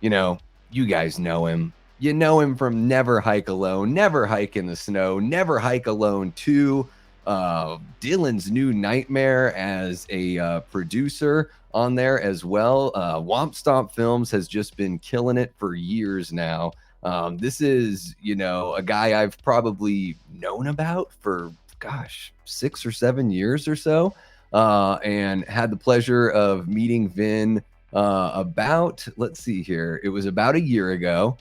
you know, you guys know him. You know him from Never Hike Alone, Never Hike in the Snow, Never Hike Alone 2, Dylan's New Nightmare as a producer on there as well. Womp Stomp Films has just been killing it for years now. This is, a guy I've probably known about for, gosh, 6 or 7 years or so, and had the pleasure of meeting Vin about, let's see here, it was about a year ago,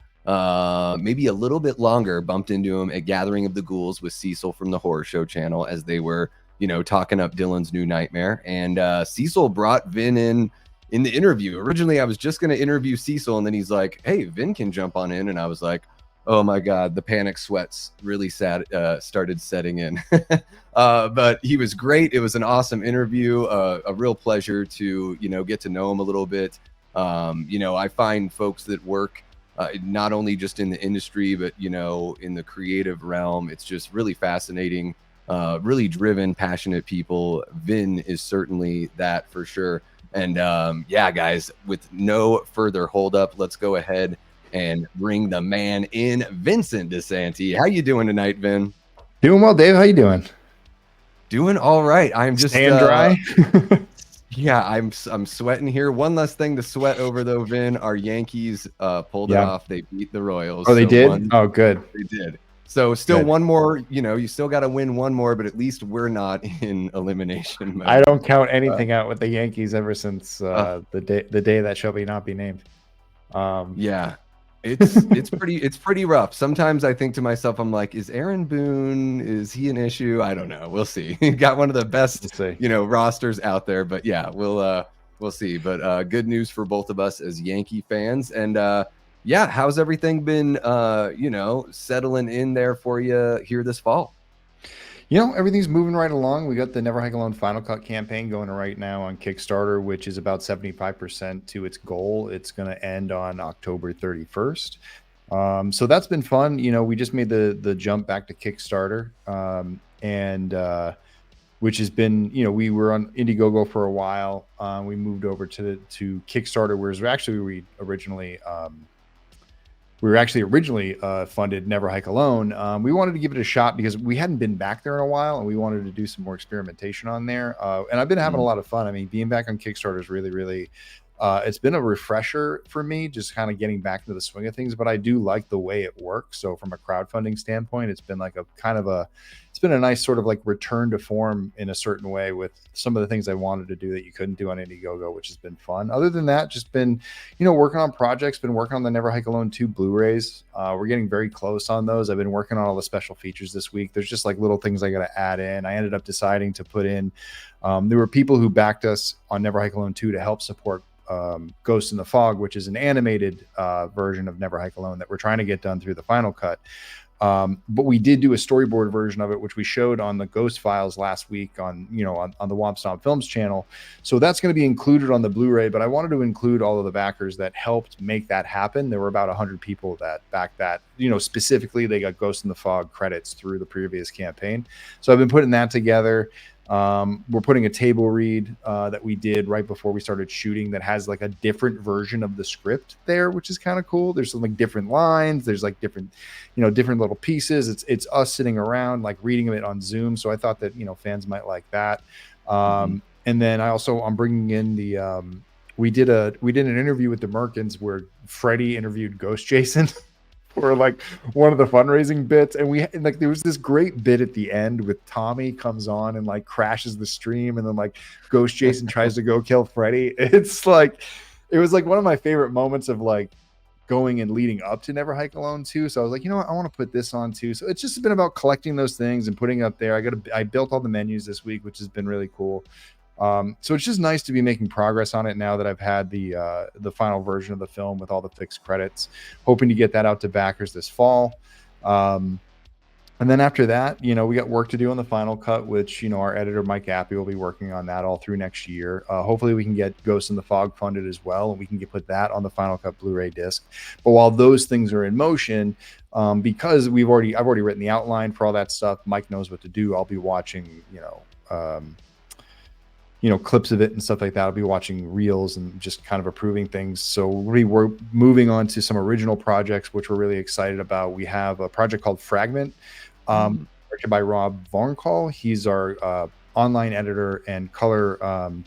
maybe a little bit longer. Bumped into him at Gathering of the Ghouls with Cecil from the Horror Show channel as they were, talking up Dylan's New Nightmare. And Cecil brought Vin in the interview. Originally, I was just going to interview Cecil, and then he's like, "Hey, Vin can jump on in," and I was like, "Oh my God!" The panic sweats really started setting in. But he was great. It was an awesome interview. A real pleasure to get to know him a little bit. I find folks that work not only just in the industry, but in the creative realm, it's just really fascinating. Really driven, passionate people. Vin is certainly that for sure. And yeah, guys, with no further hold up, let's go ahead and bring the man in, Vincent DiSanti. How you doing tonight, Vin? Doing well, Dave. How you doing? Doing all right. I'm just staying dry. Yeah, I'm sweating here. One less thing to sweat over though, Vin. Our Yankees pulled it off. They beat the Royals. Oh, they did? Oh, good. They did. So still one more, you still got to win one more, but at least we're not in elimination mode. I don't count anything out with the Yankees ever since the day that shall not be named. Yeah. It's pretty rough. Sometimes I think to myself, I'm like, is Aaron Boone, is he an issue? I don't know. We'll see. Got one of the best, rosters out there, but yeah, we'll see. But good news for both of us as Yankee fans. And yeah, how's everything been settling in there for you here this fall? Everything's moving right along. We got the Never Hike Alone Final Cut campaign going right now on Kickstarter, which is about 75% to its goal. It's going to end on October 31st. So that's been fun. We just made the jump back to Kickstarter, and which has been, we were on Indiegogo for a while. We moved over to Kickstarter, whereas we were actually originally funded Never Hike Alone. We wanted to give it a shot because we hadn't been back there in a while, and we wanted to do some more experimentation on there. And I've been having a lot of fun. I mean, being back on Kickstarter is really, really, it's been a refresher for me, just kind of getting back into the swing of things. But I do like the way it works. So from a crowdfunding standpoint, it's been like it's been a nice sort of like return to form in a certain way with some of the things I wanted to do that you couldn't do on Indiegogo, which has been fun. Other than that, just been, working on projects, been working on the Never Hike Alone 2 Blu-rays. We're getting very close on those. I've been working on all the special features this week. There's just like little things I got to add in. I ended up deciding to put in, there were people who backed us on Never Hike Alone 2 to help support Ghost in the Fog, which is an animated version of Never Hike Alone that we're trying to get done through the Final Cut. But we did do a storyboard version of it, which we showed on the Ghost Files last week on the Womp Stomp Films channel. So that's going to be included on the Blu-ray, but I wanted to include all of the backers that helped make that happen. There were about 100 people that backed that, specifically they got Ghost in the Fog credits through the previous campaign. So I've been putting that together. We're putting a table read that we did right before we started shooting that has like a different version of the script there, which is kind of cool. There's some like different lines. There's like different little pieces. It's us sitting around like reading it on Zoom. So I thought that fans might like that. And then I'm bringing in the we did an interview with the Merkins where Freddie interviewed Ghost Jason. For like one of the fundraising bits, and there was this great bit at the end with Tommy comes on and like crashes the stream, and then like Ghost Jason tries to go kill Freddy. It's like it was like one of my favorite moments of like going and leading up to Never Hike Alone 2. So I was like, I want to put this on too. So it's just been about collecting those things and putting it up there. I built all the menus this week, which has been really cool. So it's just nice to be making progress on it now that I've had the final version of the film with all the fixed credits, hoping to get that out to backers this fall. And then after that, we got work to do on the Final Cut, which, our editor, Mike Appy, will be working on that all through next year. Hopefully we can get Ghost in the Fog funded as well, and we can put that on the Final Cut Blu-ray disc. But while those things are in motion, because I've already written the outline for all that stuff, Mike knows what to do. I'll be watching, clips of it and stuff like that. I'll be watching reels and just kind of approving things. So we're moving on to some original projects, which we're really excited about. We have a project called Fragment, directed by Rob Varnkall. He's our online editor and color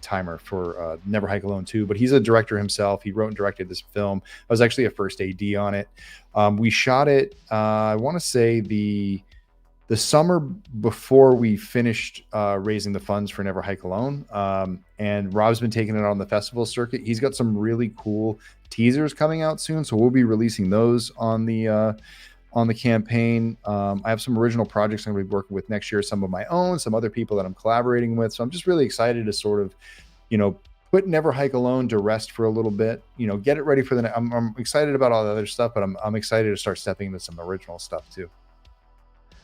timer for Never Hike Alone 2, but he's a director himself. He wrote and directed this film. I was actually a first AD on it. We shot it, I want to say the summer before we finished raising the funds for Never Hike Alone. And Rob's been taking it on the festival circuit. He's got some really cool teasers coming out soon, so we'll be releasing those on the campaign. I have some original projects I'm going to be working with next year, some of my own, some other people that I'm collaborating with. So I'm just really excited to sort of, put Never Hike Alone to rest for a little bit, get it ready for I'm excited about all the other stuff, but I'm excited to start stepping into some original stuff too.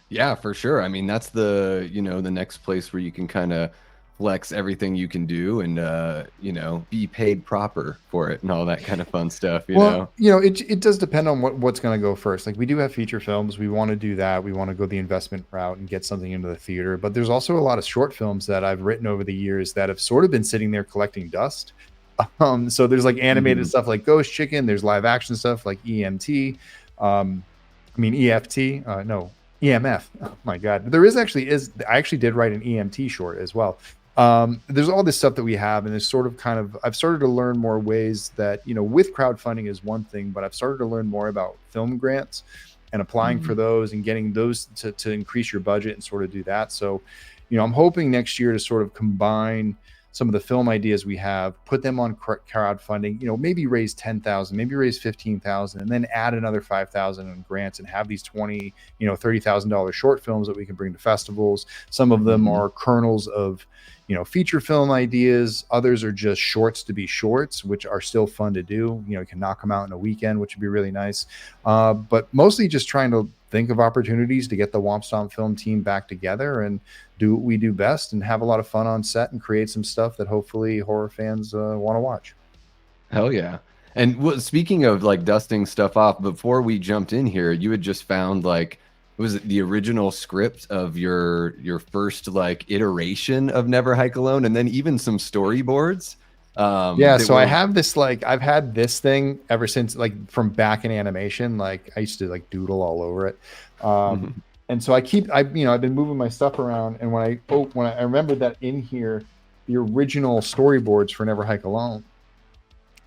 Yeah, for sure. I mean, that's the next place where you can kind of flex everything you can do and be paid proper for it and all that kind of fun stuff, it does depend on what's going to go first. Like, we do have feature films. We want to do that. We want to go the investment route and get something into the theater, but there's also a lot of short films that I've written over the years that have sort of been sitting there collecting dust. So there's like animated stuff like Ghost Chicken. There's live action stuff like EMT. EFT. No, EMF. Oh my God. I actually did write an EMT short as well. There's all this stuff that we have, and there's sort of I've started to learn more ways that, with crowdfunding is one thing, but I've started to learn more about film grants and applying for those and getting those to increase your budget and sort of do that. So, I'm hoping next year to sort of combine some of the film ideas we have, put them on crowdfunding, maybe raise 10,000, maybe raise 15,000, and then add another 5,000 in grants and have these $20,000, $30,000 short films that we can bring to festivals. Some of them are kernels of, feature film ideas. Others are just shorts to be shorts, which are still fun to do. You can knock them out in a weekend, which would be really nice. But mostly just trying to think of opportunities to get the Womp Stomp film team back together and do what we do best and have a lot of fun on set and create some stuff that hopefully horror fans want to watch. Hell yeah. And speaking of like dusting stuff off, before we jumped in here, you had just found was it the original script of your first iteration of Never Hike Alone, and then even some storyboards? So I have this, I've had this thing ever since, from back in animation. I used to doodle all over it. And so I've been moving my stuff around, and when I remembered that in here, the original storyboards for Never Hike Alone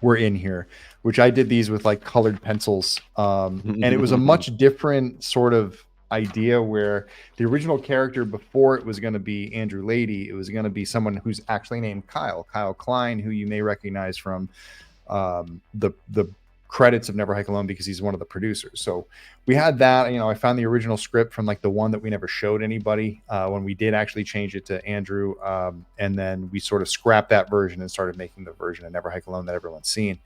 were in here, which I did these with colored pencils. And it was a much different sort of idea, where the original character, before it was going to be Andrew Lady, it was going to be someone who's actually named Kyle Klein, who you may recognize from the credits of Never Hike Alone, because he's one of the producers. So we had that. I found the original script from the one that we never showed anybody when we did actually change it to Andrew, and then we sort of scrapped that version and started making the version of Never Hike Alone that everyone's seen.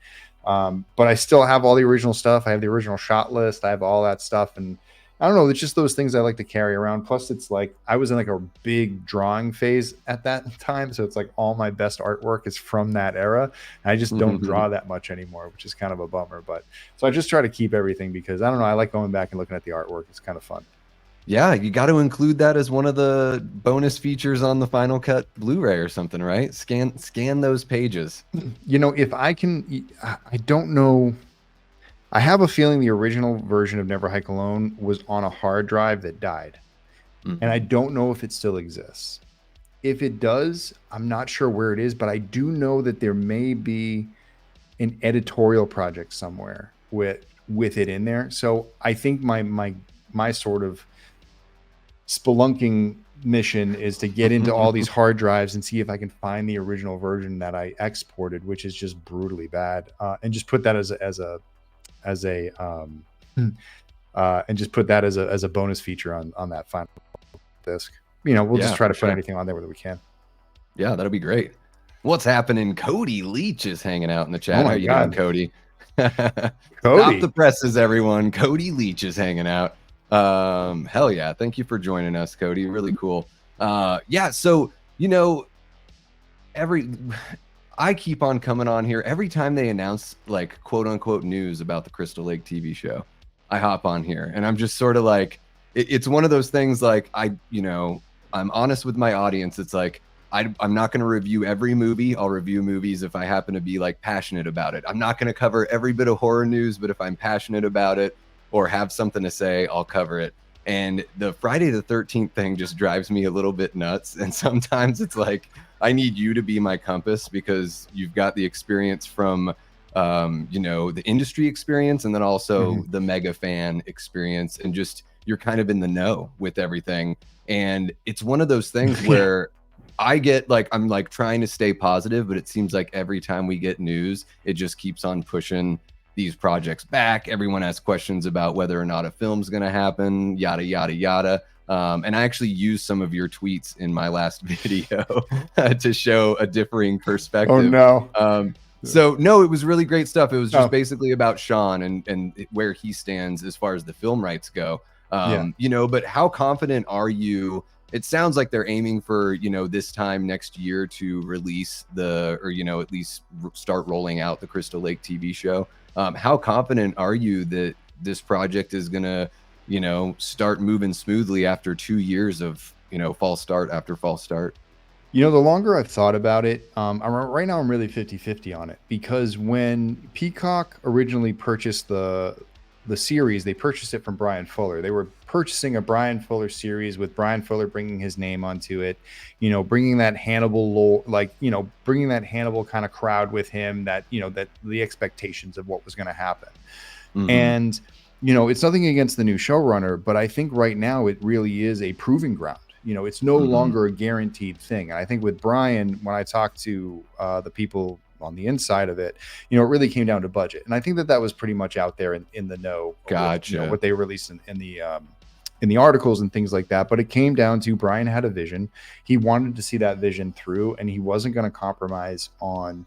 But I still have all the original stuff. I have the original shot list. I have all that stuff, and I don't know, it's just those things I like to carry around. Plus, it's I was in a big drawing phase at that time, so it's all my best artwork is from that era. I just don't draw that much anymore, which is kind of a bummer. But so I just try to keep everything, because I don't know, I like going back and looking at the artwork. It's kind of fun. Yeah, you got to include that as one of the bonus features on the Final Cut Blu-ray or something, right? Scan those pages. If I can, I don't know. I have a feeling the original version of Never Hike Alone was on a hard drive that died. And I don't know if it still exists. If it does, I'm not sure where it is, but I do know that there may be an editorial project somewhere with it in there. So I think my sort of spelunking mission is to get into all these hard drives and see if I can find the original version that I exported, which is just brutally bad, and just put that as a bonus feature on that final disc. We'll just try to put anything on there that we can. Yeah, that'll be great. What's happening? Cody Leach is hanging out in the chat. Oh my How you God. doing, Cody? Cody. Stop the presses, everyone. Cody Leach is hanging out. Hell yeah. Thank you for joining us, Cody. Really cool. So I keep on coming on here every time they announce quote unquote news about the Crystal Lake TV show. I hop on here and I'm just sort of it's one of those things I'm honest with my audience. It's I'm not going to review every movie. I'll review movies if I happen to be like passionate about it. I'm not going to cover every bit of horror news, but if I'm passionate about it or have something to say, I'll cover it. And the Friday the 13th thing just drives me a little bit nuts. And sometimes it's like, I need you to be my compass because you've got the experience from, the industry experience and then also the mega fan experience. And just, you're kind of in the know with everything. And it's one of those things where I get like, I'm like trying to stay positive, but it seems like every time we get news, it just keeps on pushing these projects back. Everyone has questions about whether or not a film's going to happen, yada, yada, yada. And I actually used some of your tweets in my last video to show a differing perspective. Oh, no. So no, it was really great stuff. It was just basically about Sean and where he stands as far as the film rights go. But how confident are you? It sounds like they're aiming for, this time next year to release at least start rolling out the Crystal Lake TV show. How confident are you that this project is going to, start moving smoothly after 2 years of, false start after false start? The longer I've thought about it, right now I'm really 50-50 on it, because when Peacock originally purchased the series, they purchased it from Brian Fuller. They were purchasing a Brian Fuller series with Brian Fuller bringing his name onto it, bringing that Hannibal bringing that Hannibal kind of crowd with him, that the expectations of what was going to happen. And, it's nothing against the new showrunner, but I think right now it really is a proving ground. It's no longer a guaranteed thing. And I think with Brian, when I talked to the people on the inside of it, it really came down to budget. And I think that was pretty much out there in the know. Gotcha. With, what they released in the articles and things like that. But it came down to Brian had a vision. He wanted to see that vision through, and he wasn't going to compromise on,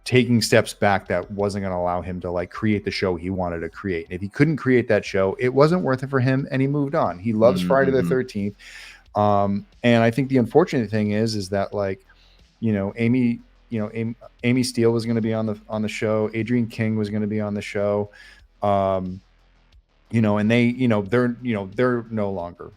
taking steps back that wasn't going to allow him to like create the show he wanted to create. And if he couldn't create that show, it wasn't worth it for him, and he moved on. He loves Friday the 13th. And I think the unfortunate thing is that like, Amy Steele was going to be on the show. Adrian King was going to be on the show. And they, they're no longer,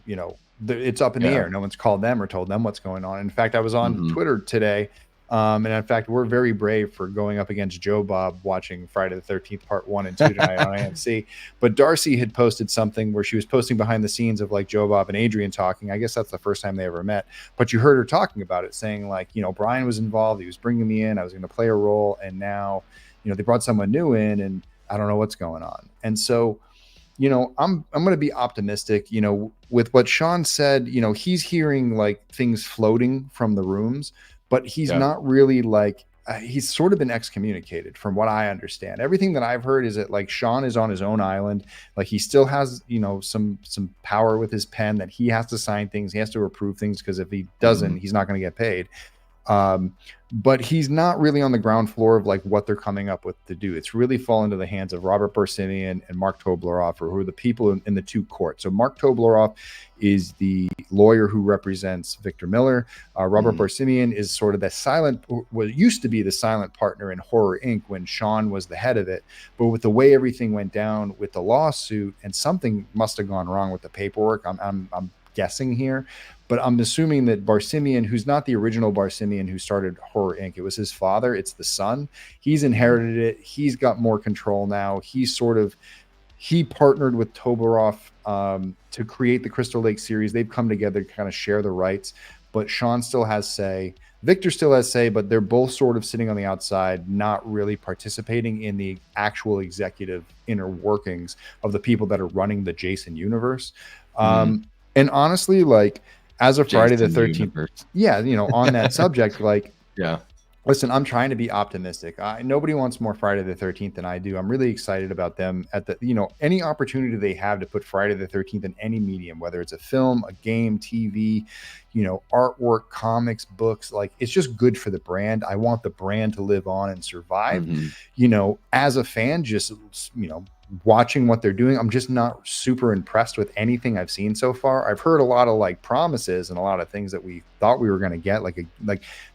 it's up in the air. No one's called them or told them what's going on. In fact, I was on Twitter today. And in fact, we're very brave for going up against Joe Bob watching Friday the 13th part 1 and 2 tonight on AMC. But Darcy had posted something where she was posting behind the scenes of like Joe Bob and Adrian talking. I guess that's the first time they ever met, but you heard her talking about it, saying like, Brian was involved. He was bringing me in. I was going to play a role. And now, they brought someone new in, and I don't know what's going on. And so, I'm going to be optimistic, with what Sean said. He's hearing like things floating from the rooms, but he's not really like, he's sort of been excommunicated from what I understand. Everything that I've heard is that like Sean is on his own island. Like he still has, some power with his pen, that he has to sign things. He has to approve things, because if he doesn't, he's not going to get paid. But he's not really on the ground floor of like what they're coming up with to do. It's really fallen into the hands of Robert Barsimian and Mark Tobleroff, who are the people in the two courts. So Mark Tobleroff is the lawyer who represents Victor Miller. Robert Barsimian is sort of used to be the silent partner in Horror Inc. when Sean was the head of it. But with the way everything went down with the lawsuit, and something must have gone wrong with the paperwork, I'm guessing here, but I'm assuming that Barsimian, who's not the original Barsimian who started Horror Inc., it was his father, it's the son. He's inherited it. He's got more control now. He partnered with Tobleroff to create the Crystal Lake series. They've come together to kind of share the rights, but Sean still has say. Victor still has say, but they're both sort of sitting on the outside, not really participating in the actual executive inner workings of the people that are running the Jason universe. And honestly, like, as of Friday the 13th, on that subject, like, listen, I'm trying to be optimistic. Nobody wants more Friday the 13th than I do. I'm really excited about them at the, any opportunity they have to put Friday the 13th in any medium, whether it's a film, a game, TV, artwork, comics, books. Like, it's just good for the brand. I want the brand to live on and survive. As a fan, just, watching what they're doing, I'm just not super impressed with anything I've seen so far. I've heard a lot of like promises and a lot of things that we thought we were going to get. Like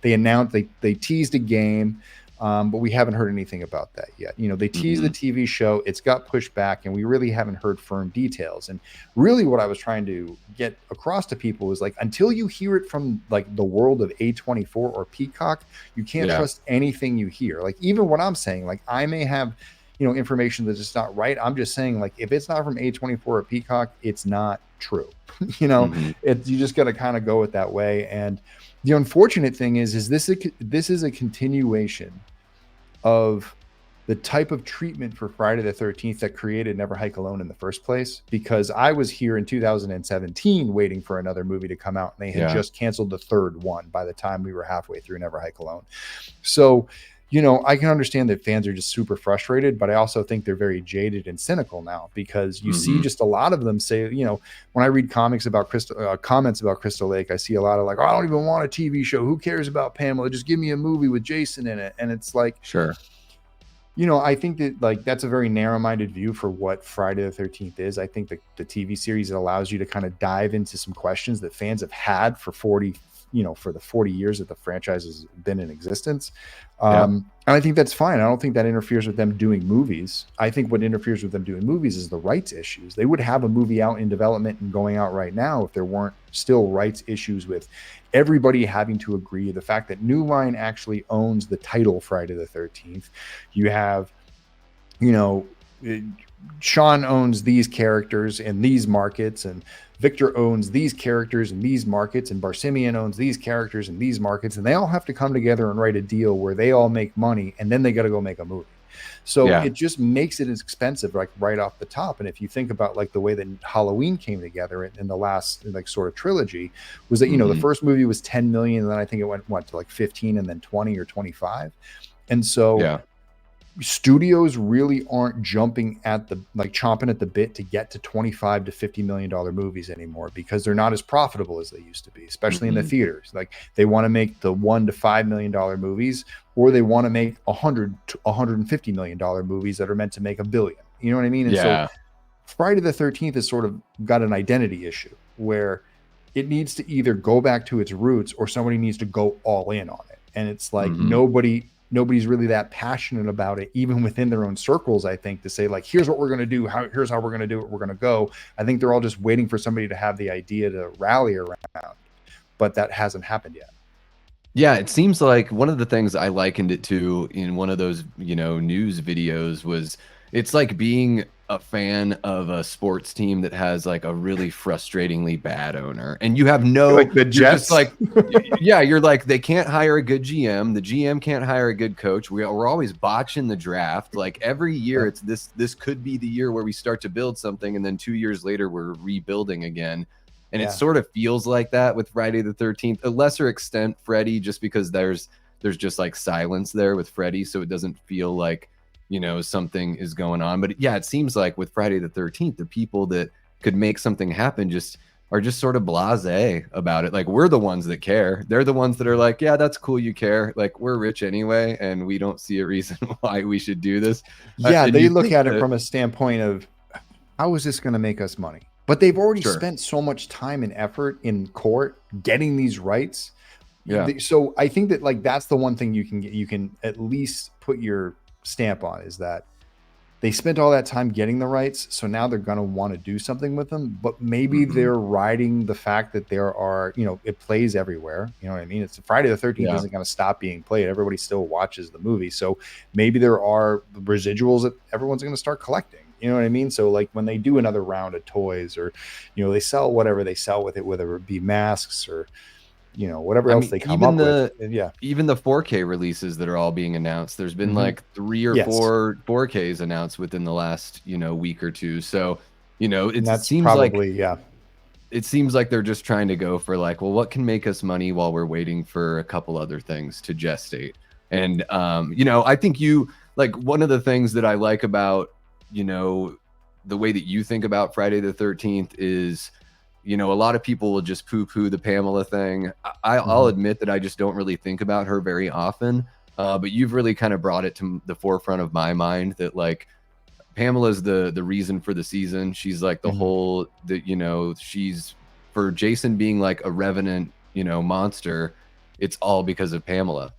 they announced, they teased a game, But we haven't heard anything about that yet. You know, they teased the Hmm. TV show, it's got pushed back, and we really haven't heard firm details. And really, what I was trying to get across to people is like, until you hear it from like the world of A24 or Peacock, you can't Yeah. trust anything you hear. Like, even what I'm saying, like, I may have, you know, information that's just not right. I'm just saying, like, if it's not from A24 or Peacock, it's not true. You know, Hmm. you just got to kind of go it that way. And the unfortunate thing is this is a continuation of the type of treatment for Friday the 13th that created Never Hike Alone in the first place. Because I was here in 2017 waiting for another movie to come out, and they had Yeah. just canceled the third one by the time we were halfway through Never Hike Alone. So, you know, I can understand that fans are just super frustrated, but I also think they're very jaded and cynical now, because you see Hmm. just a lot of them say, you know, when I read comments about Crystal Lake, I see a lot of like, oh, I don't even want a TV show. Who cares about Pamela? Just give me a movie with Jason in it. And it's like, Sure. you know, I think that like that's a very narrow-minded view for what Friday the 13th is. I think the TV series, it allows you to kind of dive into some questions that fans have had for 40, you know, for the 40 years that the franchise has been in existence. Yeah. And I think that's fine. I don't think that interferes with them doing movies. I think what interferes with them doing movies is the rights issues. They would have a movie out in development and going out right now if there weren't still rights issues with everybody having to agree. The fact that New Line actually owns the title Friday the 13th. You have, you know, Sean owns these characters in these markets, and Victor owns these characters in these markets, and Barsimian owns these characters in these markets, and they all have to come together and write a deal where they all make money, and then they got to go make a movie. So Yeah. it just makes it expensive, like right off the top. And if you think about like the way that Halloween came together in the last like sort of trilogy, was that, you know, the Hmm. first movie was 10 million, and then I think it went what to like 15, and then 20 or 25. And so Yeah. studios really aren't jumping at the like chomping at the bit to get to 25 to 50 million dollar movies anymore, because they're not as profitable as they used to be, especially in the Hmm. theaters. Like, they want to make the $1 to $5 million movies, or they want to make 100 to 150 million dollar movies that are meant to make $1 billion. You know what I mean? And so Yeah. Friday the 13th has sort of got an identity issue where it needs to either go back to its roots, or somebody needs to go all in on it. And it's like Hmm. nobody's really that passionate about it, even within their own circles, I think, to say like, here's what we're going to do. Here's how we're going to do it. We're going to go. I think they're all just waiting for somebody to have the idea to rally around, but that hasn't happened yet. Yeah, it seems like one of the things I likened it to in one of those, news videos was it's like being a fan of a sports team that has like a really frustratingly bad owner. And you have Like the you're just Jets. like, yeah, you're like, they can't hire a good GM. The GM can't hire a good coach. We're always botching the draft. Like every year, Yeah. it's this could be the year where we start to build something. And then 2 years later, we're rebuilding again. And it Yeah. sort of feels like that with Friday the 13th, a lesser extent Freddy, just because there's just like silence there with Freddy, so it doesn't feel like, something is going on. But yeah, it seems like with Friday the 13th, the people that could make something happen just are just sort of blasé about it. Like, we're the ones that care. They're the ones that are like, yeah, that's cool, you care. Like, we're rich anyway, and we don't see a reason why we should do this. Yeah, And they you look think at it that, from a standpoint of, how is this going to make us money? But they've already sure, spent so much time and effort in court getting these rights. yeah, So I think that like that's the one thing you can at least put your stamp on, is that they spent all that time getting the rights, so now they're going to want to do something with them. But maybe hmm, they're riding the fact that there are, it plays everywhere. You know what I mean? It's Friday the 13th yeah, isn't going to stop being played. Everybody still watches the movie, so maybe there are residuals that everyone's going to start collecting. You know what I mean? So like when they do another round of toys, or they sell whatever they sell with it, whether it be masks or whatever I else mean, they come up with. Yeah. even the 4K releases that are all being announced, there's been Hmm. like three or Yes. four 4Ks announced within the last, week or two. So, And it that's seems like probably, yeah. they're just trying to go for like, well, what can make us money while we're waiting for a couple other things to gestate. And I think you like one of the things that I like about, the way that you think about Friday the 13th is, a lot of people will just poo-poo the Pamela thing. I'll Hmm. admit that I just don't really think about her very often. But you've really kind of brought it to the forefront of my mind that like Pamela's the reason for the season. She's like the Hmm. whole that she's for Jason being like a revenant, monster. It's all because of Pamela.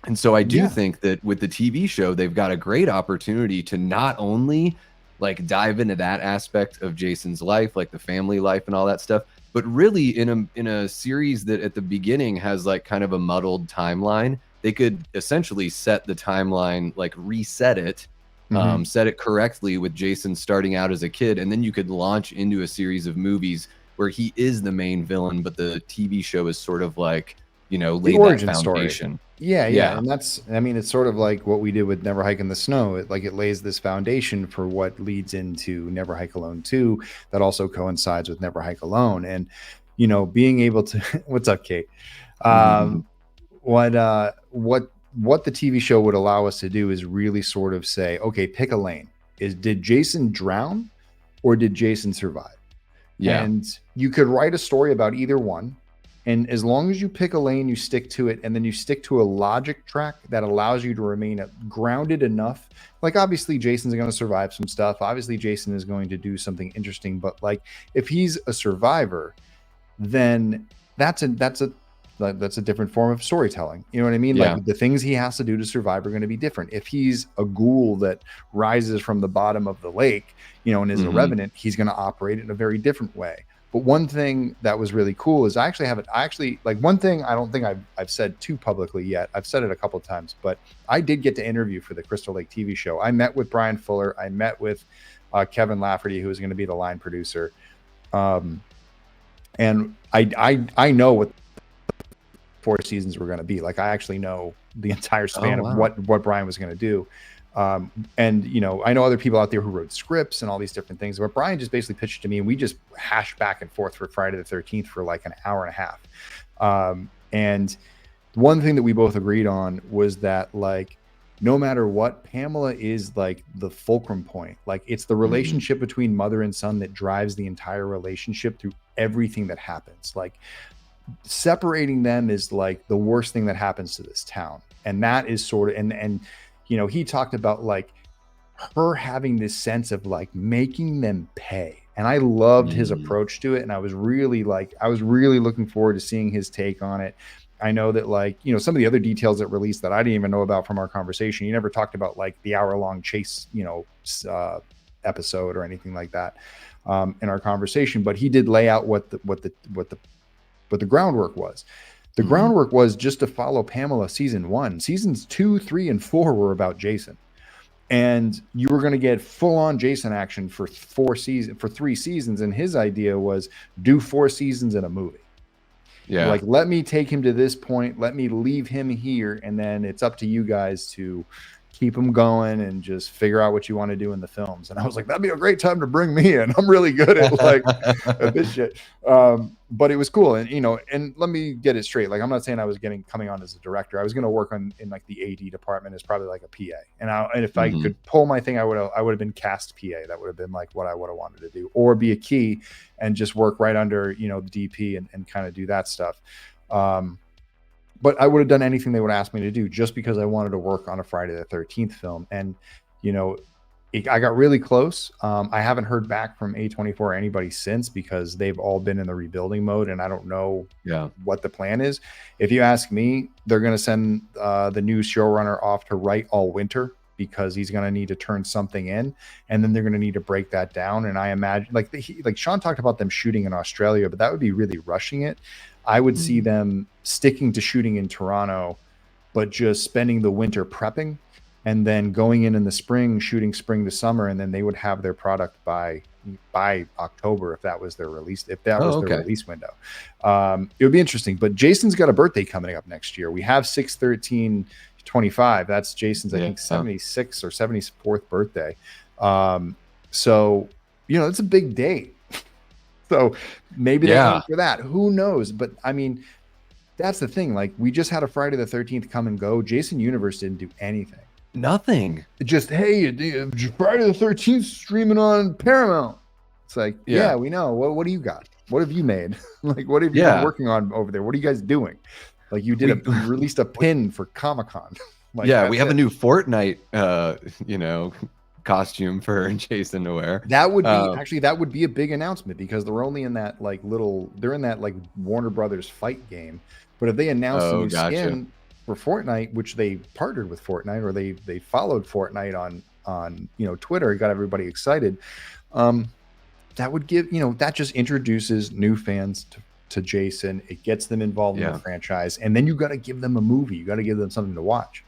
And so I do Yeah. think that with the TV show, they've got a great opportunity to not only like dive into that aspect of Jason's life, like the family life and all that stuff, but really in a series that at the beginning has like kind of a muddled timeline, they could essentially set the timeline, like reset it, Mhm. set it correctly with Jason starting out as a kid, and then you could launch into a series of movies where he is the main villain, but the TV show is sort of like, you know, The laid that origin story. foundation. Yeah, yeah, Yeah. and that's, I mean, it's sort of like what we did with Never Hike in the Snow. It lays this foundation for what leads into Never Hike Alone 2 that also coincides with Never Hike Alone. And, being able to what's up, Kate? Mhm. Um, what the TV show would allow us to do is really sort of say, okay, pick a lane. Did Jason drown or did Jason survive? Yeah. And you could write a story about either one. And as long as you pick a lane, you stick to it, and then you stick to a logic track that allows you to remain grounded enough. Like, obviously, Jason's going to survive some stuff. Obviously, Jason is going to do something interesting. But like, if he's a survivor, then that's a different form of storytelling. You know what I mean? Yeah. Like, the things he has to do to survive are going to be different. If he's a ghoul that rises from the bottom of the lake, and is a Mhm. revenant, he's going to operate in a very different way. But one thing that was really cool is I actually like one thing I don't think I've said too publicly yet. I've said it a couple of times, but I did get to interview for the Crystal Lake TV show. I met with Brian Fuller. I met with Kevin Lafferty, who is going to be the line producer. Um, and I know what 4 seasons were going to be. Like, I actually know the entire Oh, span of wow. what Brian was going to do. And I know other people out there who wrote scripts and all these different things, but Brian just basically pitched to me, and we just hashed back and forth for Friday the 13th for like an hour and a half. And one thing that we both agreed on was that, like, no matter what, Pamela is like the fulcrum point. Like, it's the Mhm. relationship between mother and son that drives the entire relationship through everything that happens. Like, separating them is like the worst thing that happens to this town. And that is sort of, and he talked about like her having this sense of like making them pay. And I loved his Mm. approach to it. And I was really looking forward to seeing his take on it. I know that, like, some of the other details that released that I didn't even know about from our conversation. You never talked about like the hour-long chase, episode or anything like that in our conversation, but he did lay out what the groundwork was. The Mhm. groundwork was just to follow Pamela season 1. Seasons 2, 3, and 4 were about Jason. And you were going to get full on Jason action for 3 seasons. And his idea was do 4 seasons in a movie. Yeah. Like, let me take him to this point, let me leave him here, and then it's up to you guys to keep him going and just figure out what you want to do in the films. And I was like, that'd be a great time to bring me in. I'm really good at like at this shit. But it was cool. And and let me get it straight. Like, I'm not saying I was coming on as a director. I was going to work in like the AD department as probably like a PA. And if I Mhm. could pull my thing, I would have been cast PA. That would have been like what I would have wanted to do, or be a key and just work right under the DP and kind of do that stuff. But I would have done anything they would ask me to do just because I wanted to work on a Friday the 13th film. And, I got really close. I haven't heard back from A24 or anybody since, because they've all been in the rebuilding mode, and I don't know Yeah. what the plan is. If you ask me, they're going to send the new showrunner off to write all winter, because he's going to need to turn something in, and then they're going to need to break that down. And I imagine, like Sean talked about them shooting in Australia, but that would be really rushing it. I would see Mm. them sticking to shooting in Toronto, but just spending the winter prepping, and then going in the spring, shooting spring to summer, and then they would have their product by October if that was their release, Oh, okay. window. It would be interesting. But Jason's got a birthday coming up next year. We have 6/13/25. That's Jason's, I Yeah. think, 76th or 74th birthday. So it's a big date. So maybe they Yeah. aim for that. Who knows? But I mean, that's the thing. Like, we just had a Friday the 13th come and go. Jason Universe didn't do anything. Nothing. It just, hey, Friday the 13th streaming on Paramount. It's like, yeah, we know. What do you got? What have you made? Like, what have you been working on over there? What are you guys doing? Like, you released a pin for Comic-Con. Like, Yeah, we have it. a new Fortnite costume for Jason to wear. That would be a big announcement, because they're only in that like Warner Brothers fight game. But if they announce a new Gotcha. skin, for Fortnite, which they partnered with Fortnite, or they followed Fortnite on Twitter, got everybody excited. That would give, that just introduces new fans to Jason. It gets them involved in the franchise, and then you got to give them a movie. You got to give them something to watch.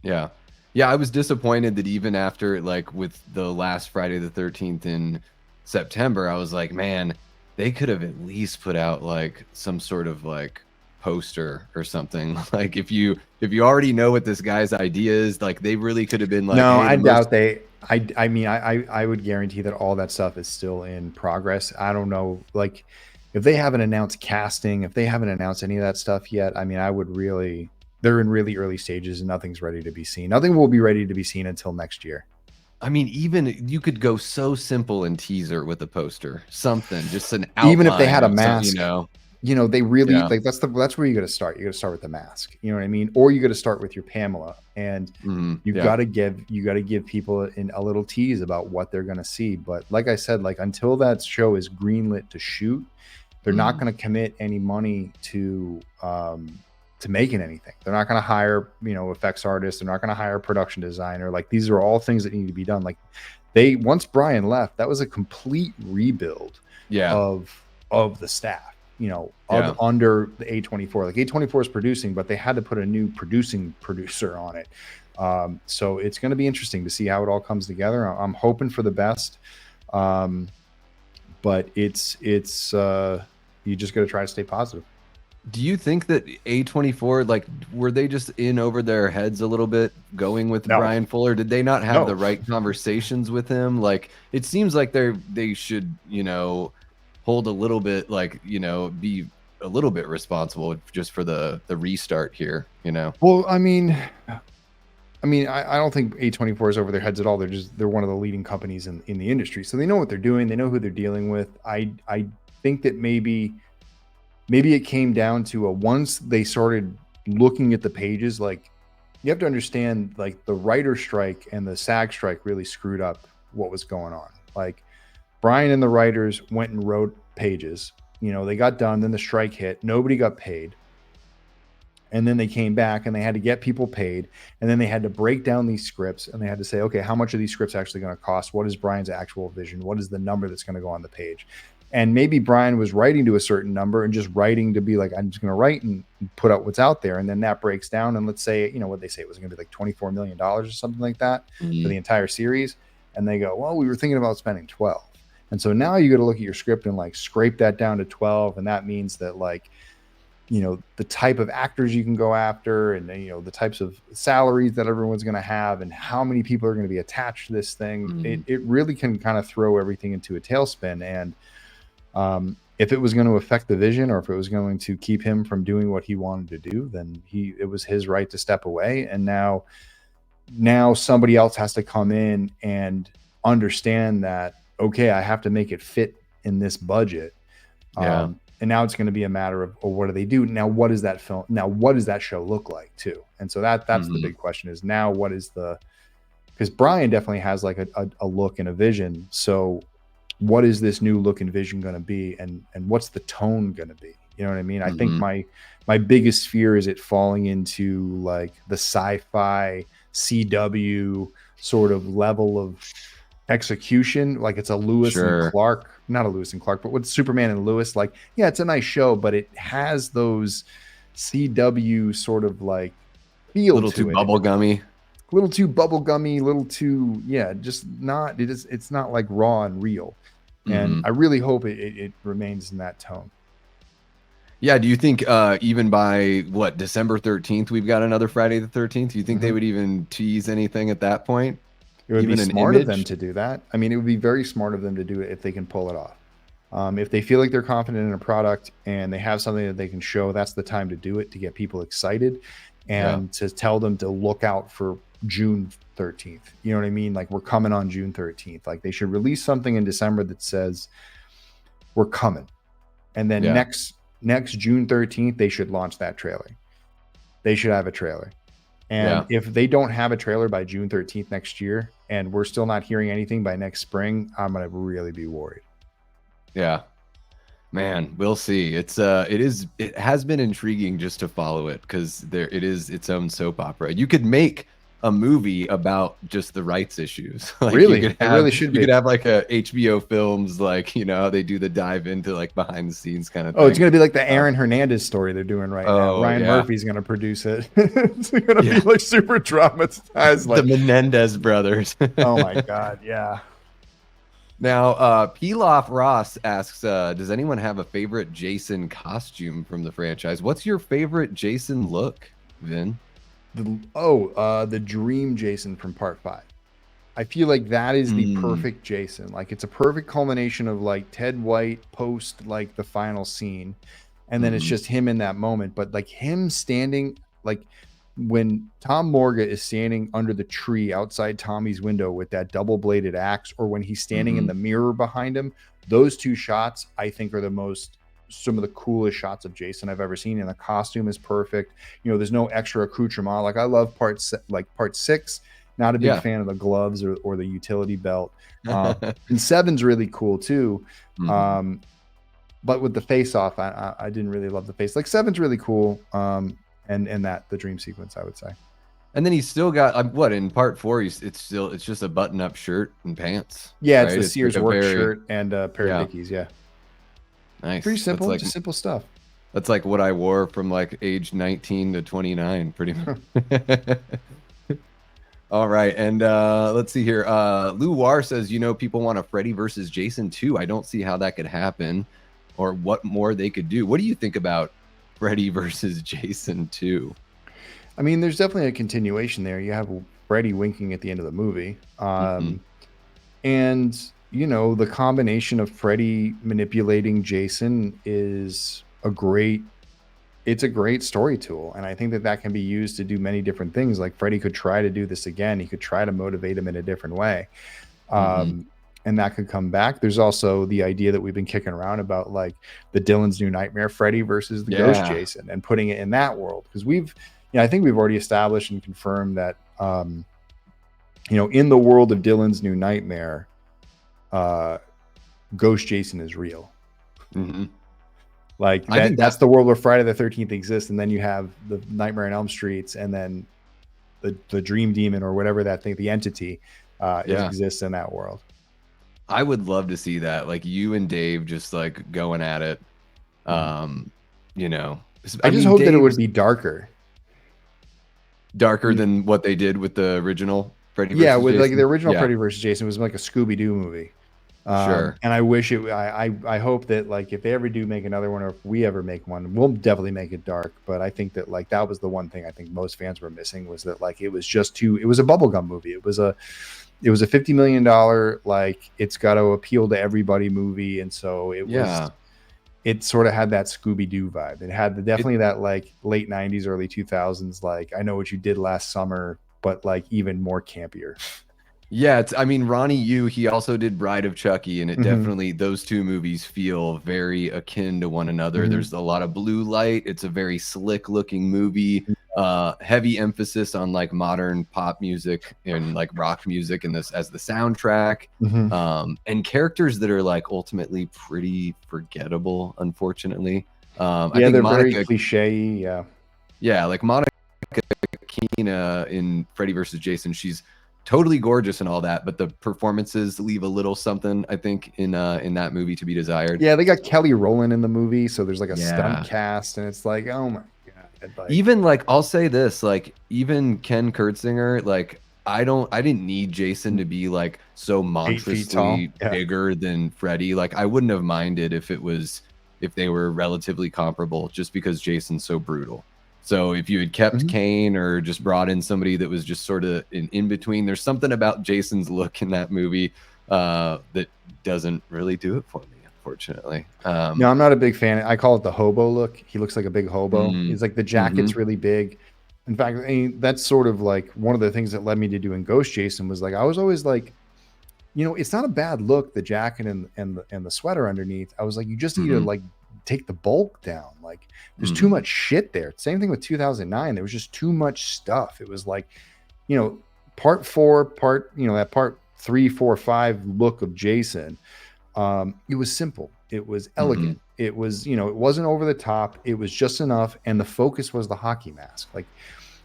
Yeah. Yeah, I was disappointed that even after, like, with the last Friday the 13th in September, I was like, man, they could have at least put out like some sort of like poster or something. Like if you already know what this guy's idea is, like they really could have been like, no, hey, I doubt they. I mean, I would guarantee that all that stuff is still in progress. I don't know, like if they haven't announced casting, if they haven't announced any of that stuff yet, I mean, they're in really early stages and nothing's ready to be seen. Nothing will be ready to be seen until next year. I mean, even you could go so simple in teaser with a poster, something, just an outline. Even if they had a mask, they really Yeah. like that's where you got to start. You got to start with the mask. You know what I mean? Or you got to start with your Pamela, and you got to give people a little tease about what they're going to see. But like I said, like until that show is greenlit to shoot, they're not going to commit any money to making anything. They're not going to hire, effects artists. They're not going to hire a production designer. Like these are all things that need to be done. Like once Brian left, that was a complete rebuild of the staff, under the A24. Like A24 is producing, but they had to put a new producing producer on it. So it's going to be interesting to see how it all comes together. I'm hoping for the best. But it's you just got to try to stay positive. Do you think that A24, like, were they just in over their heads a little bit going with Brian Fuller? Did they not have the right conversations with him? Like, it seems like they should, hold a little bit, like, be a little bit responsible just for the restart here, Well, I mean, I don't think A24 is over their heads at all. They're one of the leading companies in the industry. So they know what they're doing. They know who they're dealing with. I think that maybe it came down to once they started looking at the pages, like you have to understand, like the writer strike and the SAG strike really screwed up what was going on. Like Brian and the writers went and wrote pages, they got done. Then the strike hit, nobody got paid. And then they came back and they had to get people paid. And then they had to break down these scripts and they had to say, okay, how much are these scripts actually going to cost? What is Brian's actual vision? What is the number that's going to go on the page? And maybe Brian was writing to a certain number and just writing to be like, I'm just going to write and put out what's out there. And then that breaks down. And let's say, what they say it was going to be like $24 million or something like that for the entire series. And they go, well, we were thinking about spending 12. And so now you got to look at your script and like scrape that down to 12. And that means that like, the type of actors you can go after and, the types of salaries that everyone's going to have and how many people are going to be attached to this thing. It really can kind of throw everything into a tailspin. And, if it was going to affect the vision or if it was going to keep him from doing what he wanted to do, then it was his right to step away. And now somebody else has to come in and understand that, okay, I have to make it fit in this budget. And now it's going to be a matter of, what do they do? Now, what is that film? Now, what does that show look like too? And so that's the big question is now because Brian definitely has like a look and a vision. So what is this new look and vision going to be? And what's the tone going to be? You know what I mean? I think my biggest fear is it falling into like the sci-fi CW sort of level of execution. Like it's a Lewis and Clark, not a Lewis and Clark, but with Superman and Lewis, like, yeah, it's a nice show, but it has those CW sort of like feel little to too it. bubblegummy. Little too bubblegummy, little too, just not, it's not like raw and real. And I really hope it remains in that tone. Yeah. Do you think even by December 13th, we've got another Friday the 13th? Do you think they would even tease anything at that point? It would be smart of them to do that. I mean, it would be very smart of them to do it if they can pull it off. If they feel like they're confident in a product and they have something that they can show, that's the time to do it, to get people excited and to tell them to look out for June 13th. You know what I mean? Like we're coming on June 13th. Like they should release something in December that says we're coming. And then next June 13th, they should launch that trailer. They should have a trailer. And if they don't have a trailer by June 13th next year, and we're still not hearing anything by next spring, I'm going to really be worried. Yeah. Man, we'll see. It has been intriguing just to follow it because it is its own soap opera. You could make a movie about just the rights issues. Like Really, it really should you be. could have like a HBO Films, like, how they do the dive into like behind the scenes kind of Oh, it's thing. going to be like the Aaron Hernandez story they're doing right now. Oh Ryan yeah. Murphy's going to produce it. It's going to be Yeah. like super dramatized. The Like, Menendez brothers. oh my God. Yeah. Now, Pilaf Ross asks, does anyone have a favorite Jason costume from the franchise? What's your favorite Jason look, Vin? The Dream Jason from Part 5. I feel like that is the Mm, perfect Jason. Like, it's a perfect culmination of like Ted White post like the final scene, and then it's mhm, just him in that moment. But like him standing, like when Tom Morga is standing under the tree outside Tommy's window with that double-bladed axe, or when he's standing in mhm. the mirror behind him, those two shots I think are some of the coolest shots of Jason I've ever seen. And the costume is perfect. There's no extra accoutrement. Like I love part 6. Not a big Yeah. fan of the gloves or the utility belt. And 7's really cool too. Mhm. Um, but with the face off, I didn't really love the face. Like 7's really cool. And that the dream sequence, I would say. And then he's still got what in part 4? It's just a button-up shirt and pants, Yeah, it's right? the It's like Sears a work very shirt and a pair of yeah, Dickies. Yeah, pretty nice. simple, just simple stuff. That's like what I wore from like age 19 to 29, pretty much. All right, and let's see here. Lou War says, people want a Freddy versus Jason 2. I don't see how that could happen, or what more they could do. What do you think about Freddy versus Jason 2? I mean, there's definitely a continuation there. You have Freddy winking at the end of the movie. Hmm. And the combination of Freddy manipulating Jason is it's a great story tool. And I think that can be used to do many different things. Like Freddy could try to do this again. He could try to motivate him in a different way. Hmm. And that could come back. There's also the idea that we've been kicking around about like the Dylan's New Nightmare Freddy versus the Ghost Yeah. Jason, and putting it in that world. Because I think we've already established and confirmed that, in the world of Dylan's New Nightmare, uh, Ghost Jason is real. Hmm. Like I think that's the world where Friday the 13th exists, and then you have the Nightmare on Elm Streets, and then the Dream Demon or whatever that thing, the entity, yeah, exists in that world. I would love to see that. Like you and Dave just like going at it. Mhm. Um, you know, I I just mean, hope that it would Dave's be darker. darker than what they did with the original Freddy Yeah, versus with like the Jason. original Yeah, Freddy vs. Jason was like a Scooby Doo movie. sure. And I wish it. I hope that like if they ever do make another one, or if we ever make one, we'll definitely make it dark. But I think that like that was the one thing I think most fans were missing, was that like it was just too. It was a bubblegum movie. It was a $50 million, like it's got to appeal to everybody movie, and so Yeah. it sort of had that Scooby Doo vibe. It had It definitely that like late '90s, early 2000s, like I Know What You Did Last Summer, but like even more campier. Yeah, I mean, Ronnie Yu, he also did Bride of Chucky, and it Hmm. definitely, those two movies feel very akin to one another. Hmm. There's a lot of blue light. It's a very slick looking movie, heavy emphasis on like modern pop music and like rock music and this as the soundtrack. Hmm. And characters that are like ultimately pretty forgettable, unfortunately. I Yeah, think they're very Monica, cliche. Yeah. yeah, like Monica Keena in Freddy versus Jason, she's totally gorgeous and all that, but the performances leave a little something, I think, in that movie to be desired. Yeah, they got Kelly Rowland in the movie, so there's like a stunt Yeah. cast, and it's like, oh my god, like Even like I'll say this, like even Ken Kurtzinger, like I didn't need Jason to be like so 8 feet tall. monstrously Yeah. bigger than Freddy. Like I wouldn't have minded if they were relatively comparable, just because Jason's so brutal. So if you had kept Mhm. Kane or just brought in somebody that was just sort of in between, there's something about Jason's look in that movie that doesn't really do it for me, unfortunately. No, I'm not a big fan. I call it the hobo look. He looks like a big hobo. Mm, He's like the mhm, jacket's really big. In fact, I mean, that's sort of like one of the things that led me to doing Ghost Jason, was like I was always like, it's not a bad look, the jacket and the sweater underneath. I was like, you just need to mhm, like take the bulk down. Like there's too mhm. much shit there. Same thing with 2009. There was just too much stuff. It was like, you know, part four, that part 3, 4, 5 look of Jason. It was simple. It was Mhm. elegant. It was, you know, it wasn't over the top. It was just enough. And the focus was the hockey mask. Like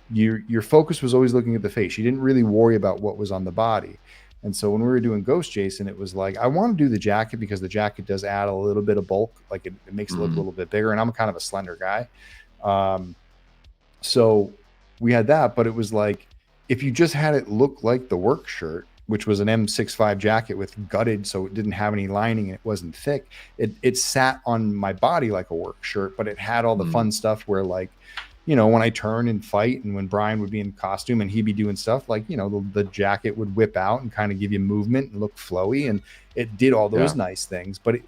your focus was always looking at the face. You didn't really worry about what was on the body. And so when we were doing Ghost Jason, it was like, I want to do the jacket because the jacket does add a little bit of bulk. Like it makes it look a Mhm. little bit bigger. And I'm kind of a slender guy. Um, so we had that, but it was like, if you just had it look like the work shirt, which was an M65 jacket with gutted, so it didn't have any lining and it wasn't thick, it sat on my body like a work shirt, but it had all the Mhm. fun stuff where, like, you know, when I turn and fight and when Brian would be in costume and he'd be doing stuff, like, you know, the jacket would whip out and kind of give you movement and look flowy. And it did all those Yeah. nice things, but it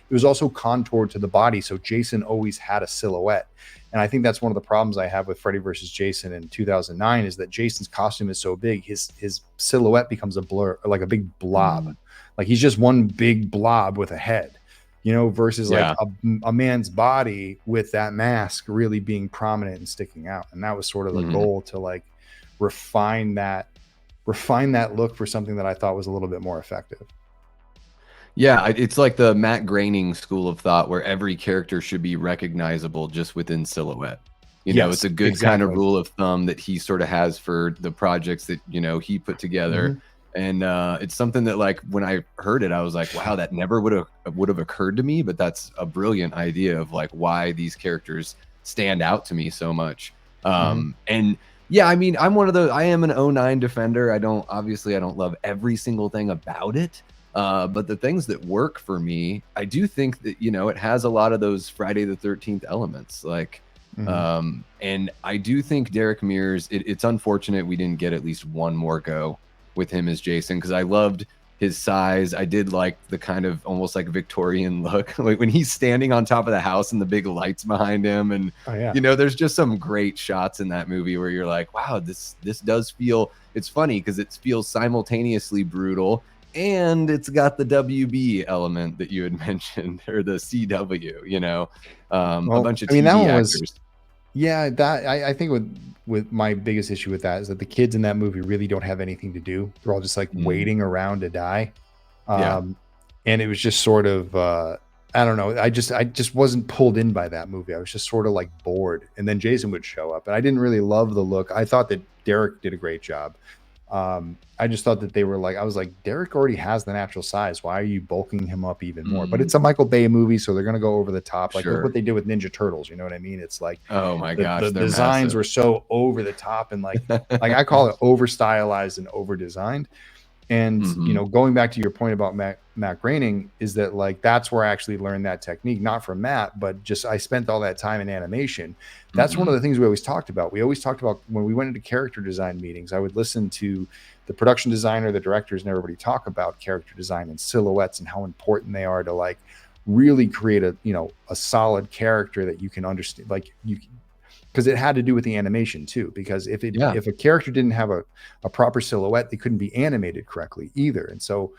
was also contoured to the body. So Jason always had a silhouette. And I think that's one of the problems I have with Freddy versus Jason in 2009 is that Jason's costume is so big, his silhouette becomes a blur, like a big blob. Mm. Like he's just one big blob with a head, you know, versus like Yeah. a man's body with that mask really being prominent and sticking out. And that was sort of the Mhm. goal, to like refine that look for something that I thought was a little bit more effective. Yeah, it's like the Matt Groening school of thought where every character should be recognizable just within silhouette. You know, it's Yes, a good kind of exactly. rule of thumb that he sort of has for the projects that, you know, he put together. Mhm. And it's something that, like, when I heard it, I was like, wow, that never would have occurred to me, but that's a brilliant idea of like why these characters stand out to me so much. Mhm. And yeah, I mean, I am an '09 defender. I don't love every single thing about it. But the things that work for me, I do think that, you know, it has a lot of those Friday the 13th elements. Like, Mhm. and I do think Derek Mears, it's unfortunate we didn't get at least one more go with him as Jason, because I loved his size. I did like the kind of almost like Victorian look, like when he's standing on top of the house and the big lights behind him. And, Oh yeah. you know, there's just some great shots in that movie where you're like, wow, this does feel, it's funny because it feels simultaneously brutal, and it's got the WB element that you had mentioned, or the CW, you know, a Well, bunch of I mean, that TV one was, actors. yeah, that I think with my biggest issue with that is that the kids in that movie really don't have anything to do. They're all just like Mm, waiting around to die. yeah. Um, and it was just sort of I don't know. I just wasn't pulled in by that movie. I was just sort of like bored. And then Jason would show up, and I didn't really love the look. I thought that Derek did a great job. I just thought that they were like, I was like, Derek already has the natural size. Why are you bulking him up even more? But Mm, it's a Michael Bay movie, so they're gonna go over the top. Like, look what sure. they did with Ninja Turtles. You know what I mean? It's like Oh my the gosh, they're designs massive. were so over the top and like I call it over stylized and over designed. And you Mhm, know, going back to your point about Matt Groening, is that like that's where I actually learned that technique, not from Matt, but just I spent all that time in animation. That's one of mhm, the things we always talked about. We always talked about when we went into character design meetings. I would listen to the production designer, the directors, and everybody talk about character design and silhouettes and how important they are to like really create a, you know, a solid character that you can understand. Like you, because it had to do with the animation too, because yeah. if a character didn't have a proper silhouette, they couldn't be animated correctly either. And so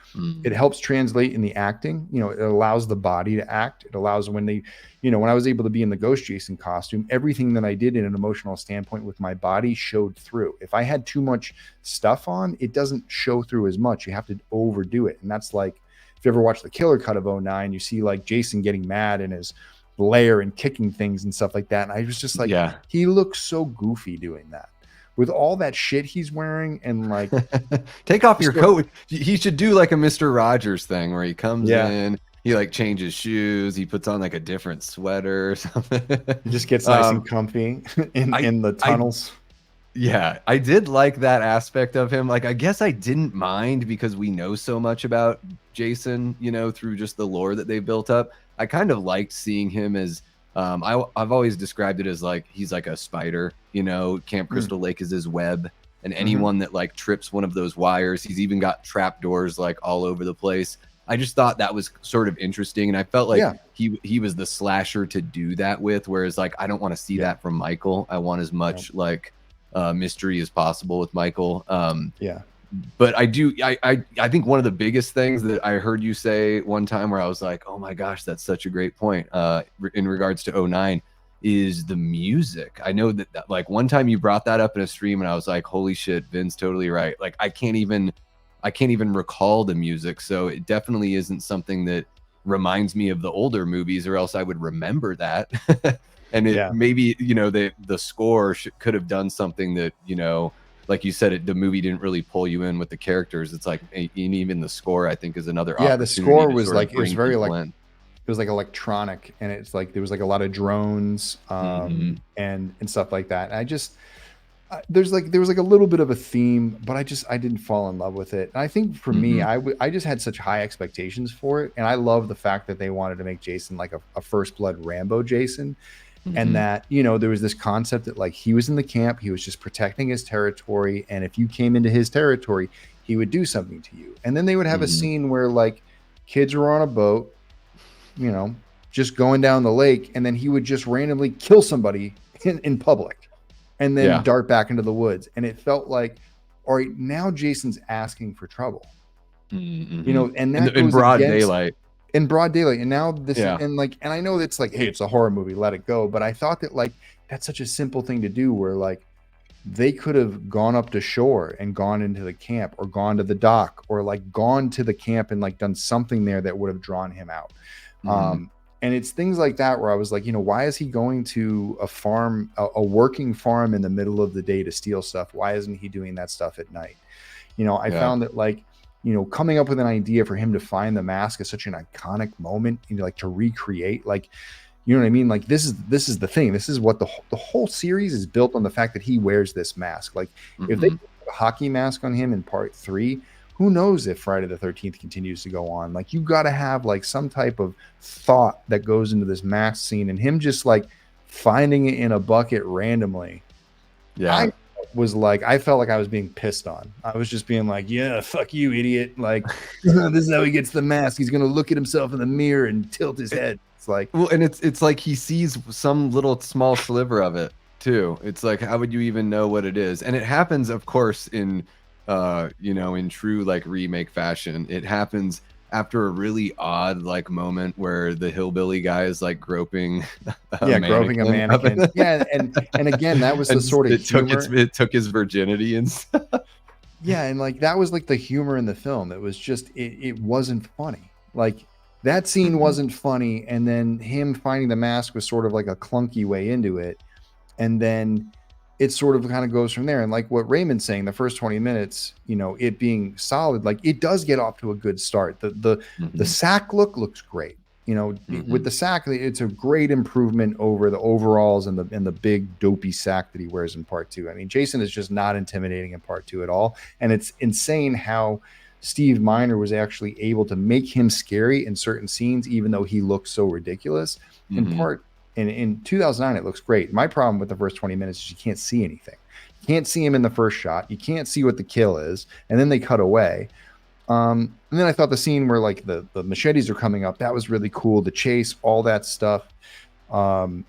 it Mm, helps translate in the acting. You know, it allows the body to act. It allows when they, you know, when I was able to be in the Ghost Jason costume, everything that I did in an emotional standpoint with my body showed through. If I had too much stuff on, it doesn't show through as much. You have to overdo it. And that's like, if you ever watch the killer cut of '09, you see like Jason getting mad and his lair and kicking things and stuff like that. And I was just like, yeah. he looks so goofy doing that with all that shit he's wearing. And like, Take off your just the, coat. He should do like a Mister Rogers thing where he comes yeah, in, he like changes shoes, he puts on like a different sweater or something. he just gets nice and Um, comfy I in the I tunnels. Yeah, I did like that aspect of him. Like, I guess I didn't mind because we know so much about Jason, you know, through just the lore that they built up. I kind of liked seeing him as, I've always described it as like he's like a spider, you know. Camp Mm, Crystal Lake is his web, and hmm. anyone that like trips one of those wires, he's even got trap doors like all over the place. I just thought that was sort of interesting, and I felt like Yeah. he was the slasher to do that with. Whereas like I don't want to see Yeah. that from Michael. I want as Yeah. much like mystery as possible with Michael. Yeah. But I think one of the biggest things that I heard you say one time where I was like, oh my gosh, that's such a great point in regards to '09 is the music. I know that like one time you brought that up in a stream and I was like, holy shit, Vin's totally right. Like I can't even recall the music. So it definitely isn't something that reminds me of the older movies, or else I would remember that. And it Yeah. maybe, you know, the score could have done something that, you know, like you said, the movie didn't really pull you in with the characters. It's like, and even the score, I think, is another Yeah, the opportunity score to was sort of like, it was bring very people like, in. it was like electronic, and it's like there was like a lot of drones Mhm. and stuff like that. And I just there was like a little bit of a theme, but I didn't fall in love with it. And I think for me, Mhm. I just had such high expectations for it, and I love the fact that they wanted to make Jason like a first blood Rambo Jason, and Mhm. that, you know, there was this concept that like he was in the camp, he was just protecting his territory, and if you came into his territory, he would do something to you. And then they would have a Mhm. scene where like kids were on a boat, you know, just going down the lake, and then he would just randomly kill somebody in public and then Yeah. dart back into the woods. And it felt like, all right, now Jason's asking for trouble, you Mhm. know, and that In goes broad against daylight. in broad daylight. And now this is, Yeah. and like, and I know it's like, hey, it's a horror movie, let it go. But I thought that like that's such a simple thing to do, where like they could have gone up to shore and gone into the camp, or gone to the dock, or like gone to the camp and like done something there that would have drawn him out. Mhm. Um, and it's things like that where I was like, you know, why is he going to a farm, a working farm in the middle of the day to steal stuff? Why isn't he doing that stuff at night? You know, I Yeah. found that like, you know, coming up with an idea for him to find the mask is such an iconic moment, you know, like to recreate, like, you know what I mean? Like this is the thing. This is what the whole series is built on, the fact that he wears this mask. Like if they Mhm. put a hockey mask on him in part 3, who knows if Friday the 13th continues to go on. Like you got to have like some type of thought that goes into this mask scene, and him just like finding it in a bucket randomly. Yeah. I was like, I felt like I was being pissed on. I was just being like, yeah, fuck you, idiot. Like, this is how he gets the mask. He's going to look at himself in the mirror and tilt his head. It's like, Well, and it's like he sees some little small sliver of it too. It's like, how would you even know what it is? And it happens, of course, in you know, in true like remake fashion. It happens after a really odd like moment where the hillbilly guy is like groping a yeah, groping a mannequin up mannequin. Yeah. And again, that was the and sort of humor. it took his virginity and stuff. Yeah. And like, that was like the humor in the film. It was just, it wasn't funny. Like that scene Mhm. wasn't funny. And then him finding the mask was sort of like a clunky way into it. And then it sort of kind of goes from there. And like what Raymond's saying, the first 20 minutes, you know, it being solid, like it does get off to a good start. The Mhm. sack looks great. You know, with Mhm. the sack, it's a great improvement over the overalls and the big dopey sack that he wears in part 2. I mean, Jason is just not intimidating in part 2 at all. And it's insane how Steve Miner was actually able to make him scary in certain scenes, even though he looks so ridiculous. In Mhm. part in 2009, it looks great. My problem with the first 20 minutes is you can't see anything. You can't see him in the first shot. You can't see what the kill is, and then they cut away. And then I thought the scene where like the machetes are coming up, that was really cool. The chase, all that stuff. Um,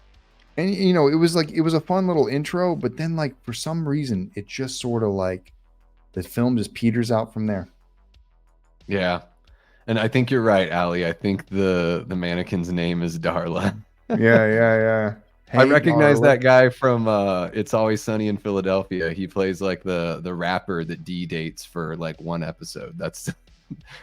and you know, it was like it was a fun little intro, but then like for some reason, it just sort of like the film just peters out from there. Yeah. And I think you're right, Ali. I think the mannequin's name is Darla. Yeah, yeah, yeah. I Hey, recognize Darla. that guy from It's Always Sunny in Philadelphia. He plays like the rapper that D dates for like one episode. That's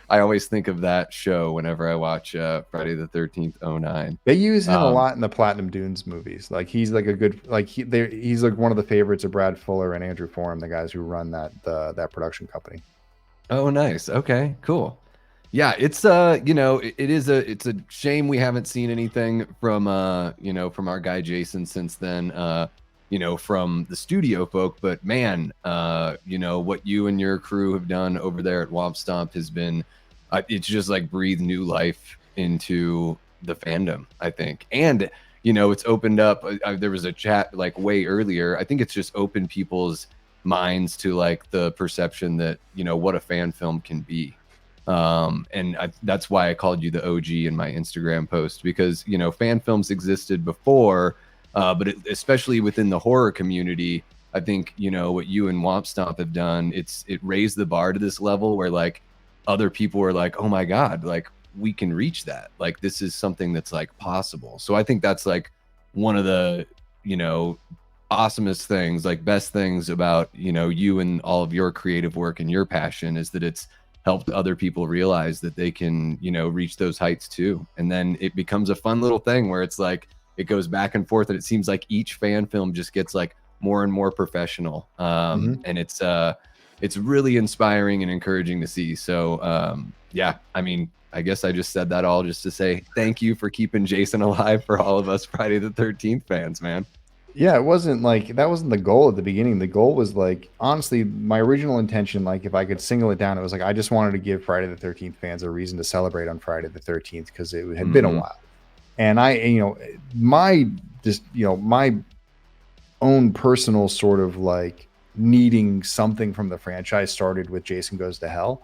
I always think of that show whenever I watch Friday the 13th '09. They use him a Um, lot in the Platinum Dunes movies. Like he's like a good like he's like one of the favorites of Brad Fuller and Andrew Forum, the guys who run that production company. oh, nice. Okay, cool. Yeah, it's you know, it's a shame we haven't seen anything from you know, from our guy Jason since then. You know, from the studio folk, but man, you know, what you and your crew have done over there at Womp Stomp has been it's just like breathed new life into the fandom, I think. And you know, it's opened up there was a chat like way earlier. I think it's just opened people's minds to like the perception that, you know, what a fan film can be. And that's why I called you the OG in my Instagram post, because you know fan films existed before, but especially within the horror community, I think you know what you and Womp Stomp have done. It raised the bar to this level where like other people were like, oh my god, like we can reach that. Like this is something that's like possible. So I think that's like one of the, you know, awesomest things, like best things about, you know, you and all of your creative work and your passion is that it's helped other people realize that they can, you know, reach those heights too. And then it becomes a fun little thing where it's like it goes back and forth, and it seems like each fan film just gets like more and more professional. And it's really inspiring and encouraging to see. So yeah, I mean, I guess I just said that all just to say thank you for keeping Jason alive for all of us Friday the 13th fans, man. Yeah, it wasn't like that wasn't the goal at the beginning. The goal was like, honestly, my original intention, like if I could single it down, it was like I just wanted to give Friday the 13th fans a reason to celebrate on Friday the 13th because it had been a while. And my own personal sort of like needing something from the franchise started with Jason Goes to Hell.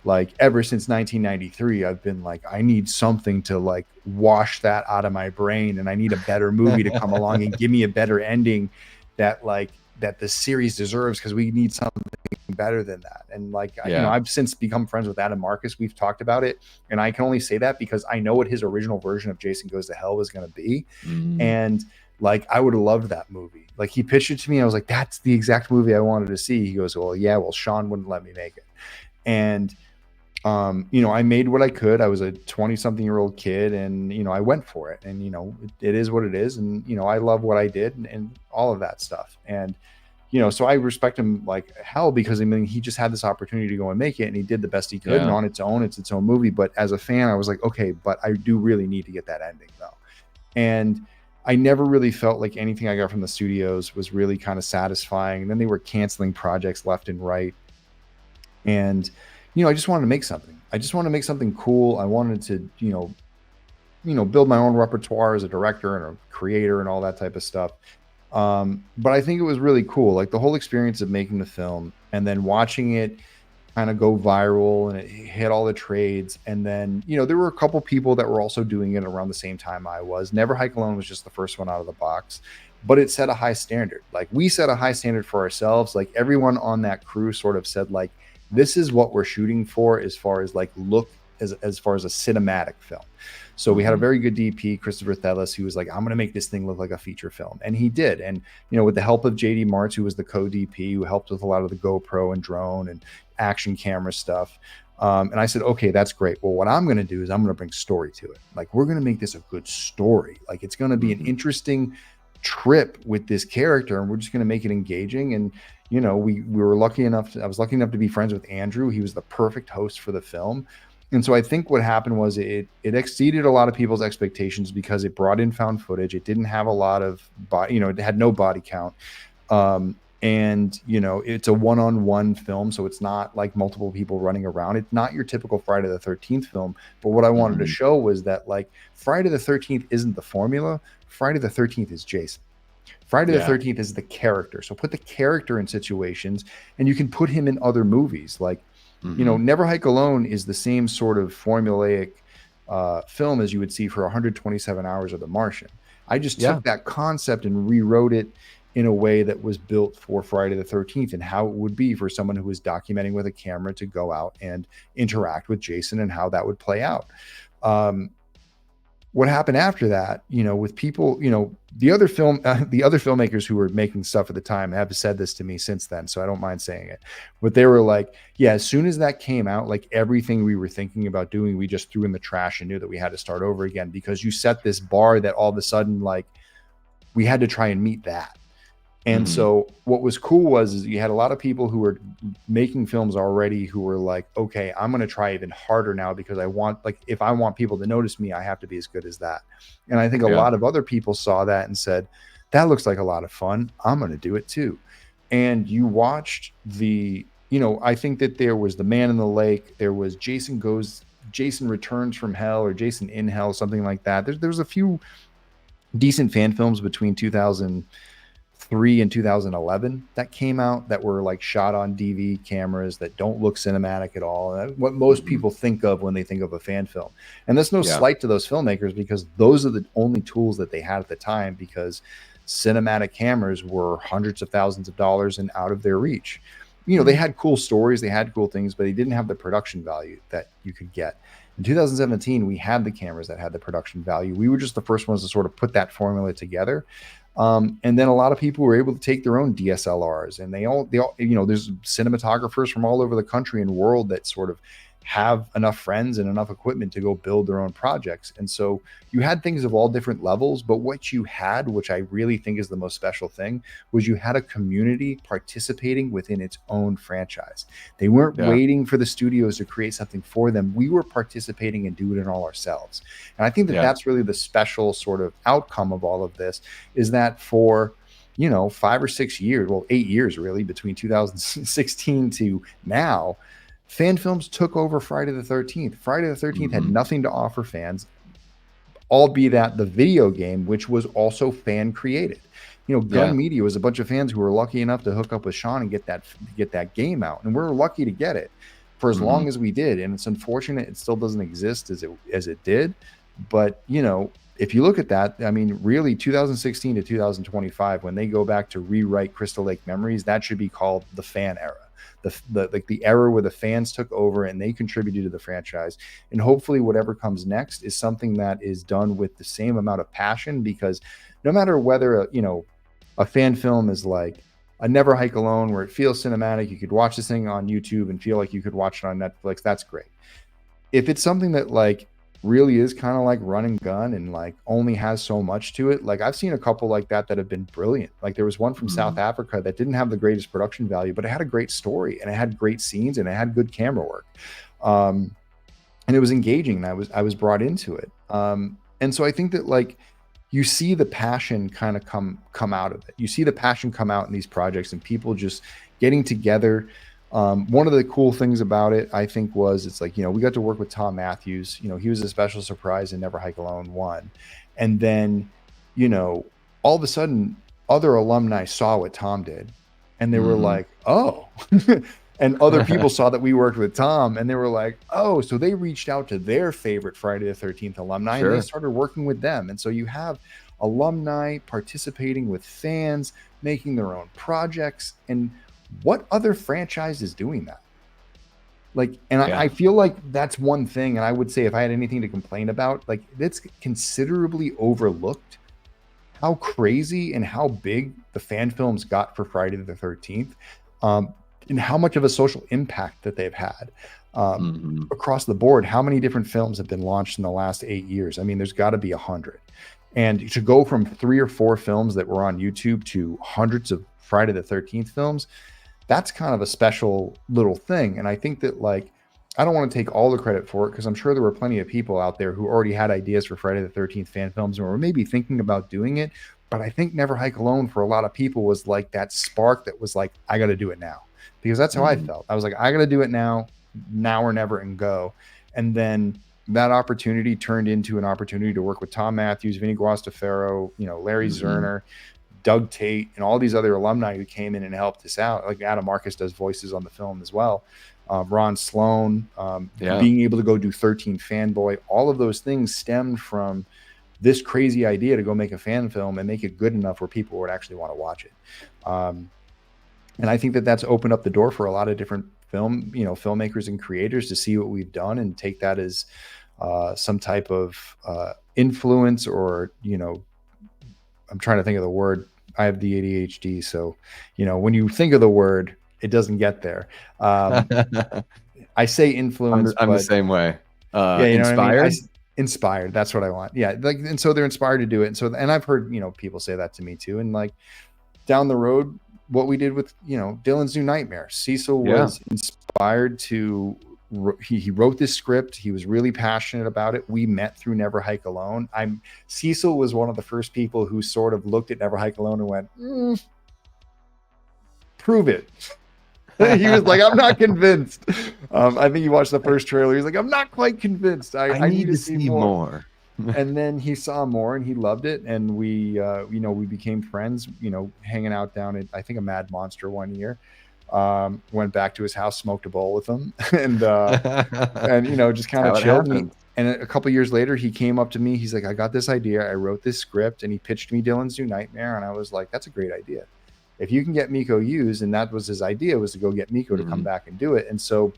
Like ever since 1993, I've been like, I need something to like wash that out of my brain, and I need a better movie to come along and give me a better ending that the series deserves, because we need something better than that. And like, I've since become friends with Adam Marcus. We've talked about it, and I can only say that because I know what his original version of Jason Goes to Hell was going to be. And like, I would have loved that movie. Like, he pitched it to me. I was like, that's the exact movie I wanted to see. He goes, well, yeah, well, Sean wouldn't let me make it. And I made what I could. I was a 20-something-year-old kid, and, I went for it. And, it is what it is. And, I love what I did and all of that stuff. And, so I respect him like hell, because I mean, he just had this opportunity to go and make it, and he did the best he could. And on its own, it's its own movie. But as a fan, I was like, okay, but I do really need to get that ending though. And I never really felt like anything I got from the studios was really kind of satisfying. And then they were canceling projects left and right. And, I just wanted to make something. I just wanted to make something cool. I wanted to, build my own repertoire as a director and a creator and all that type of stuff. But I think it was really cool. Like the whole experience of making the film and then watching it kind of go viral, and it hit all the trades. And then, there were a couple people that were also doing it around the same time I was. Never Hike Alone was just the first one out of the box, but it set a high standard. Like we set a high standard for ourselves. Like everyone on that crew sort of said, like, this is what we're shooting for as far as like look, as far as a cinematic film. So we had a very good DP, Christopher Thellis, who was like, I'm going to make this thing look like a feature film. And he did. And, with the help of JD Martz, who was the co-DP, who helped with a lot of the GoPro and drone and action camera stuff. And I said, okay, that's great. Well, what I'm going to do is I'm going to bring story to it. Like, we're going to make this a good story. Like, it's going to be an interesting trip with this character, and we're just going to make it engaging. And, we were lucky enough. I was lucky enough to be friends with Andrew. He was the perfect host for the film. And so I think what happened was it exceeded a lot of people's expectations because it brought in found footage. It didn't have a lot of it had no body count. And, it's a one-on-one film. So it's not like multiple people running around. It's not your typical Friday the 13th film. But what I wanted to show was that, like, Friday the 13th isn't the formula. Friday the 13th is Jason. Friday the 13th is the character. So put the character in situations, and you can put him in other movies. Like, Never Hike Alone is the same sort of formulaic film as you would see for 127 Hours of The Martian. I just took that concept and rewrote it in a way that was built for Friday the 13th, and how it would be for someone who was documenting with a camera to go out and interact with Jason, and how that would play out. What happened after that, with people, the other filmmakers who were making stuff at the time have said this to me since then, so I don't mind saying it. But they were like, yeah, as soon as that came out, like everything we were thinking about doing, we just threw in the trash and knew that we had to start over again, because you set this bar that all of a sudden, like, we had to try and meet that. And so what was cool is you had a lot of people who were making films already who were like, okay, I'm going to try even harder now, because if I want people to notice me, I have to be as good as that. And I think a lot of other people saw that and said, that looks like a lot of fun. I'm going to do it too. And you watched I think that there was The Man in the Lake. There was Jason Returns from Hell, or Jason in Hell, something like that. There's a few decent fan films between 2003 and 2011 that came out that were like shot on DV cameras that don't look cinematic at all. What most people think of when they think of a fan film. And that's no slight to those filmmakers, because those are the only tools that they had at the time, because cinematic cameras were hundreds of thousands of dollars and out of their reach. They had cool stories, they had cool things, but they didn't have the production value that you could get. In 2017, we had the cameras that had the production value. We were just the first ones to sort of put that formula together. And then a lot of people were able to take their own DSLRs, and they all, there's cinematographers from all over the country and world that sort of have enough friends and enough equipment to go build their own projects. And so you had things of all different levels, but what you had, which I really think is the most special thing, was you had a community participating within its own franchise. They weren't waiting for the studios to create something for them. We were participating and doing it all ourselves. And I think that that's really the special sort of outcome of all of this, is that for 5 or 6 years, well, 8 years really, between 2016 to now, fan films took over Friday the 13th. Friday the 13th had nothing to offer fans, albeit that the video game, which was also fan created. Gun Media was a bunch of fans who were lucky enough to hook up with Sean and get that game out, and we're lucky to get it for as long as we did. And it's unfortunate it still doesn't exist as it did, but if you look at that, I mean, really 2016 to 2025, when they go back to rewrite Crystal Lake Memories, that should be called the fan era. The era where the fans took over and they contributed to the franchise. And hopefully whatever comes next is something that is done with the same amount of passion, because no matter whether a fan film is like a Never Hike Alone, where it feels cinematic, you could watch this thing on YouTube and feel like you could watch it on Netflix, that's great. If it's something that like really is kind of like run and gun and like only has so much to it, like I've seen a couple like that have been brilliant. Like there was one from South Africa that didn't have the greatest production value, but it had a great story and it had great scenes and it had good camera work, and it was engaging, and I was brought into it. And so I think that like you see the passion kind of come out of it. You see the passion come out in these projects and people just getting together. One of the cool things about it, I think, was it's like, we got to work with Tom Matthews. He was a special surprise in Never Hike Alone 1. And then, all of a sudden, other alumni saw what Tom did. And they were like, oh. And other people saw that we worked with Tom, and they were like, oh, so they reached out to their favorite Friday the 13th alumni, and they started working with them. And so you have alumni participating with fans, making their own projects. And what other franchise is doing that? Like, and I feel like that's one thing. And I would say if I had anything to complain about, like it's considerably overlooked how crazy and how big the fan films got for Friday the 13th, and how much of a social impact that they've had across the board. How many different films have been launched in the last 8 years? I mean, there's got to be 100. And to go from 3 or 4 films that were on YouTube to hundreds of Friday the 13th films, that's kind of a special little thing. And I think that like, I don't want to take all the credit for it, because I'm sure there were plenty of people out there who already had ideas for Friday the 13th fan films or were maybe thinking about doing it. But I think Never Hike Alone for a lot of people was like that spark that was like, I got to do it now, because that's how I felt. I was like, I got to do it now or never, and go. And then that opportunity turned into an opportunity to work with Tom Matthews, Vinny Guastafaro, Larry Zerner, Doug Tate, and all these other alumni who came in and helped us out. Like Adam Marcus does voices on the film as well. Ron Sloan, being able to go do 13 Fanboy, all of those things stemmed from this crazy idea to go make a fan film and make it good enough where people would actually want to watch it. And I think that that's opened up the door for a lot of different filmmakers and creators to see what we've done and take that as some type of influence, or, I'm trying to think of the word. I have the ADHD. So, when you think of the word, it doesn't get there. I say influence. I'm the same way. Inspired? I mean? Inspired. That's what I want. Yeah. Like, and so they're inspired to do it. And I've heard, people say that to me too. And like down the road, what we did with, Dylan's New Nightmare, Cecil was inspired to, he wrote this script. He was really passionate about it. We met through Never Hike Alone. Cecil was one of the first people who sort of looked at Never Hike Alone and went, prove it. He was like, I'm not convinced. I think he watched the first trailer. He's like, I'm not quite convinced. I need to see more. And then he saw more and he loved it. And we became friends, hanging out down at, I think, a Mad Monster one year. Went back to his house, smoked a bowl with him, and just kind of chilled. And a couple years later, he came up to me. He's like, I got this idea. I wrote this script, and he pitched me Dylan's New Nightmare. And I was like, that's a great idea. If you can get Miko used, and that was his idea, was to go get Miko to come back and do it. And so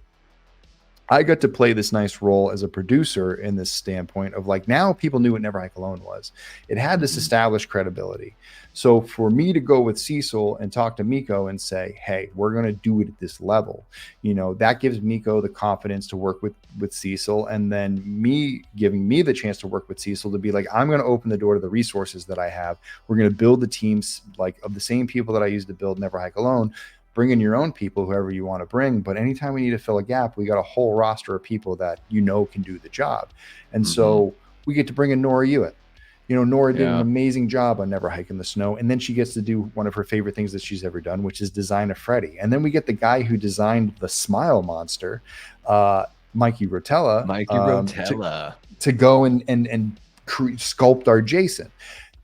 I got to play this nice role as a producer in this standpoint of like, now people knew what Never Hike Alone was. It had this Mhm. established credibility. So for me to go with Cecil and talk to Miko and say, hey, we're going to do it at this level, that gives Miko the confidence to work with Cecil. And then me giving me the chance to work with Cecil to be like, I'm going to open the door to the resources that I have. We're going to build the teams like of the same people that I used to build Never Hike Alone. Bring in your own people, whoever you want to bring. But anytime we need to fill a gap, we got a whole roster of people that can do the job. And Mhm. so we get to bring in Nora Hewitt. Nora did an Yeah. amazing job on Never Hike in the Snow. And then she gets to do one of her favorite things that she's ever done, which is design a Freddy. And then we get the guy who designed the Smile Monster, Mikey Rotella, Mikey Rotella. to go and sculpt our Jason.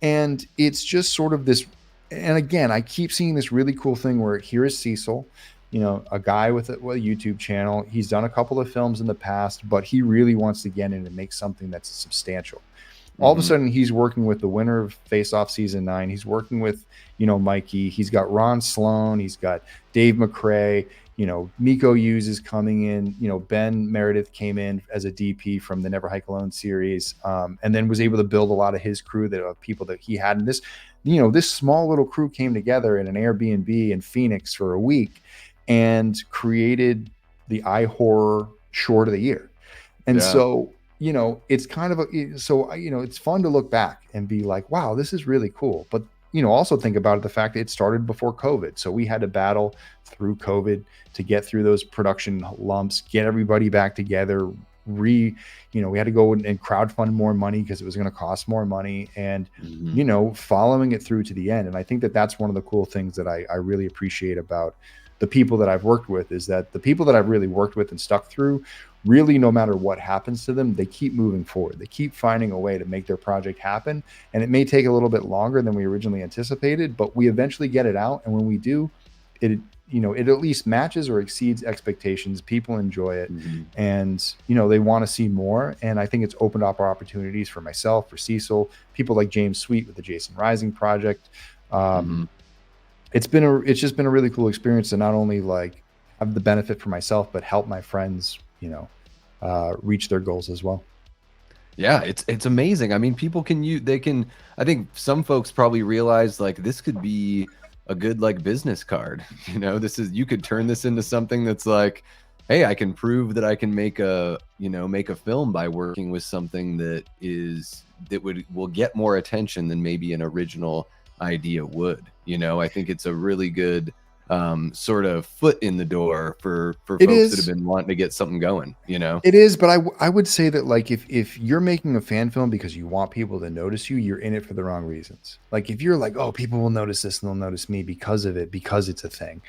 And it's just sort of this. And again, I keep seeing this really cool thing where here is Cecil, a guy with a YouTube channel. He's done a couple of films in the past, but he really wants to get in and make something that's substantial. All of a Mhm. sudden, he's working with the winner of Face Off Season 9. He's working with, Mikey. He's got Ron Sloan. He's got Dave McRae. Miko Hughes is coming in. Ben Meredith came in as a DP from the Never Hike Alone series, and then was able to build a lot of his crew that of people that he had. And this small little crew came together in an Airbnb in Phoenix for a week and created the iHorror short of the year. And Yeah. so, it's kind of it's fun to look back and be like, wow, this is really cool. But, also think about the fact that it started before COVID. So we had to battle through COVID to get through those production lumps, get everybody back together, we had to go and crowdfund more money because it was going to cost more money, and, Mhm. following it through to the end. And I think that that's one of the cool things that I really appreciate about the people that I've worked with, is that the people that I've really worked with and stuck through, really, no matter what happens to them, they keep moving forward. They keep finding a way to make their project happen. And it may take a little bit longer than we originally anticipated, but we eventually get it out. And when we do, it at least matches or exceeds expectations. People enjoy it, Mhm. and, they want to see more. And I think it's opened up our opportunities for myself, for Cecil, people like James Sweet with the Jason Rising project. Um, Mhm. it's just been a really cool experience to not only like have the benefit for myself, but help my friends, reach their goals as well. Yeah, it's amazing. I mean, people can use they can I think some folks probably realize like this could be a good like business card. This is you could turn this into something that's like, hey, I can prove that I can make a film by working with something that will get more attention than maybe an original idea would. I think it's a really good sort of foot in the door for It folks that have is. been wanting to get something going. It is, but I would say that like if you're making a fan film because you want people to notice you, you're in it for the wrong reasons. Like if you're like, oh, people will notice this and they'll notice me because of it, because it's a thing.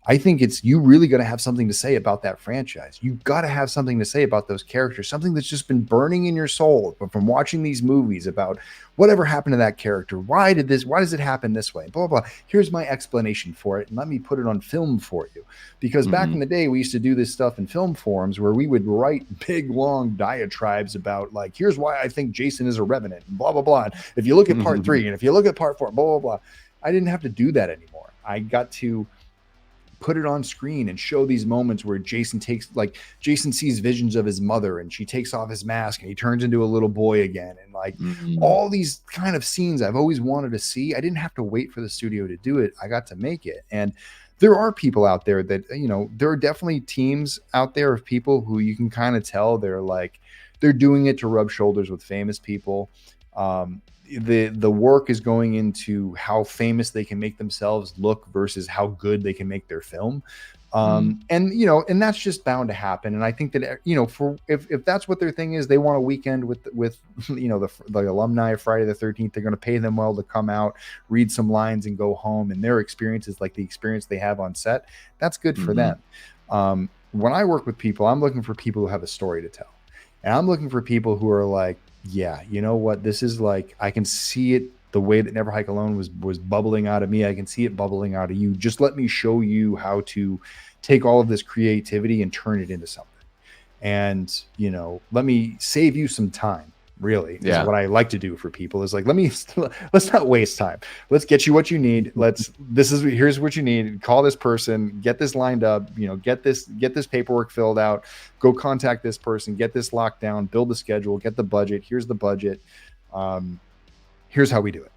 I think it's you really got to have something to say about that franchise. You got to have something to say about those characters, something that's just been burning in your soul from watching these movies about whatever happened to that character. Why does it happen this way? Blah, blah, blah. Here's my explanation for it. And let me put it on film for you. Because back in Mhm. the day, we used to do this stuff in film forums where we would write big, long diatribes about, like, here's why I think Jason is a revenant, and blah, blah, blah. And if you look at part 3, and if you look at part 4, blah, blah, blah. I didn't have to do that anymore. I got to put it on screen and show these moments where Jason sees visions of his mother and she takes off his mask and he turns into a little boy again. And like Mhm. all these kind of scenes I've always wanted to see. I didn't have to wait for the studio to do it. I got to make it. And there are people out there that, there are definitely teams out there of people who you can kind of tell they're doing it to rub shoulders with famous people. The work is going into how famous they can make themselves look versus how good they can make their film. Mhm. And that's just bound to happen. And I think that, for if that's what their thing is, they want a weekend with the alumni of Friday the 13th. They're going to pay them well to come out, read some lines, and go home. And their experience is like the experience they have on set. That's good for Mhm. them. When I work with people, I'm looking for people who have a story to tell, and I'm looking for people who are like, yeah, you know what? This is like, I can see it the way that Never Hike Alone was bubbling out of me. I can see it bubbling out of you. Just let me show you how to take all of this creativity and turn it into something. And, let me save you some time. really, is Yeah. what I like to do for people. Is like, let's not waste time. Let's get you what you need. Here's what you need. Call this person, get this lined up, get this paperwork filled out, go contact this person, get this locked down, build the schedule, get the budget. Here's the budget. Here's how we do it.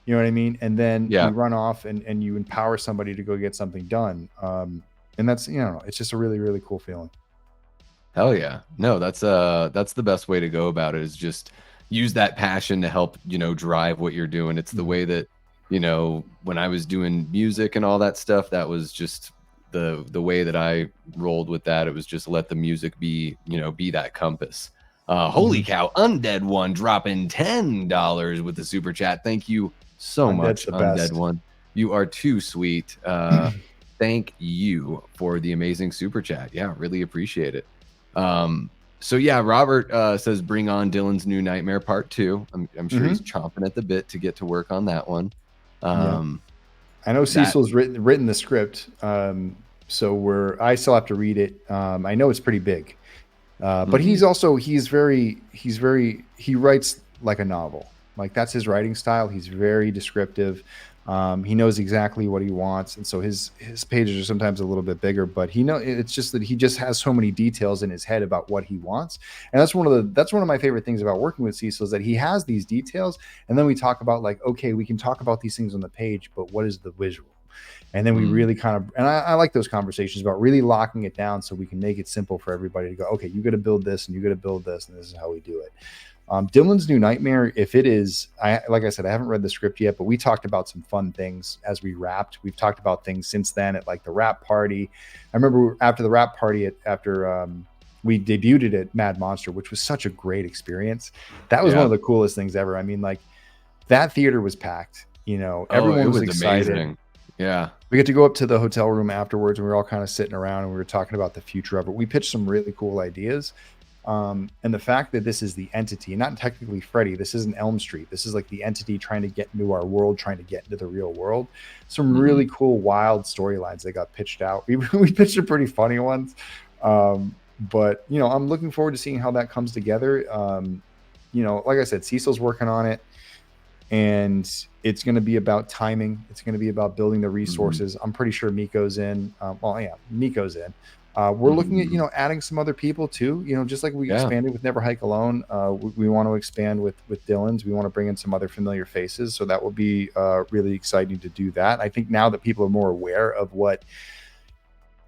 You know what I mean? And then we run off and you empower somebody to go get something done. And that's, it's just a really, really cool feeling. Hell yeah. No, that's the best way to go about it, is just use that passion to help, drive what you're doing. It's the way that, when I was doing music and all that stuff, that was just the way that I rolled with that. It was just let the music be, be that compass. Holy cow, Undead One dropping $10 with the super chat. Thank you so much, Undead One. You are too sweet. Thank you for the amazing super chat. Yeah, really appreciate it. So yeah, Robert says bring on Dylan's New Nightmare Part 2. I'm sure he's chomping at the bit to get to work on that one. I know Cecil's written the script, so I still have to read it. I know it's pretty big, but he writes like a novel. Like, that's his writing style. He's very descriptive. He knows exactly what he wants, and so his pages are sometimes a little bit bigger, but it's just that he just has so many details in his head about what he wants. And that's one of my favorite things about working with Cecil, is that he has these details, and then we talk about, like, okay, we can talk about these things on the page, but what is the visual? And then we really kind of, and I like those conversations about really locking it down so we can make it simple for everybody to go, okay, you got to build this and you got to build this, and this is how we do it. Dylan's New Nightmare, if it is, like I said, I haven't read the script yet, but we talked about some fun things as we wrapped. We've talked about things since then at, like, the wrap party. I remember after the wrap party, after we debuted it at Mad Monster, which was such a great experience. That was one of the coolest things ever. I mean, like, that theater was packed. Everyone was excited. Amazing. Yeah. We get to go up to the hotel room afterwards, and we were all kind of sitting around and we were talking about the future of it. We pitched some really cool ideas. And the fact that this is the entity, not technically Freddy, this isn't Elm Street. This is like the entity trying to get into our world, trying to get into the real world. Some really cool, wild storylines that got pitched out. We pitched some pretty funny ones. But, I'm looking forward to seeing how that comes together. Like I said, Cecil's working on it, and it's going to be about timing. It's going to be about building the resources. I'm pretty sure Miko's in. Miko's in. We're looking at, adding some other people too, just like we expanded with Never Hike Alone. We want to expand with Dylan's. We want to bring in some other familiar faces. So that will be really exciting to do that. I think now that people are more aware of what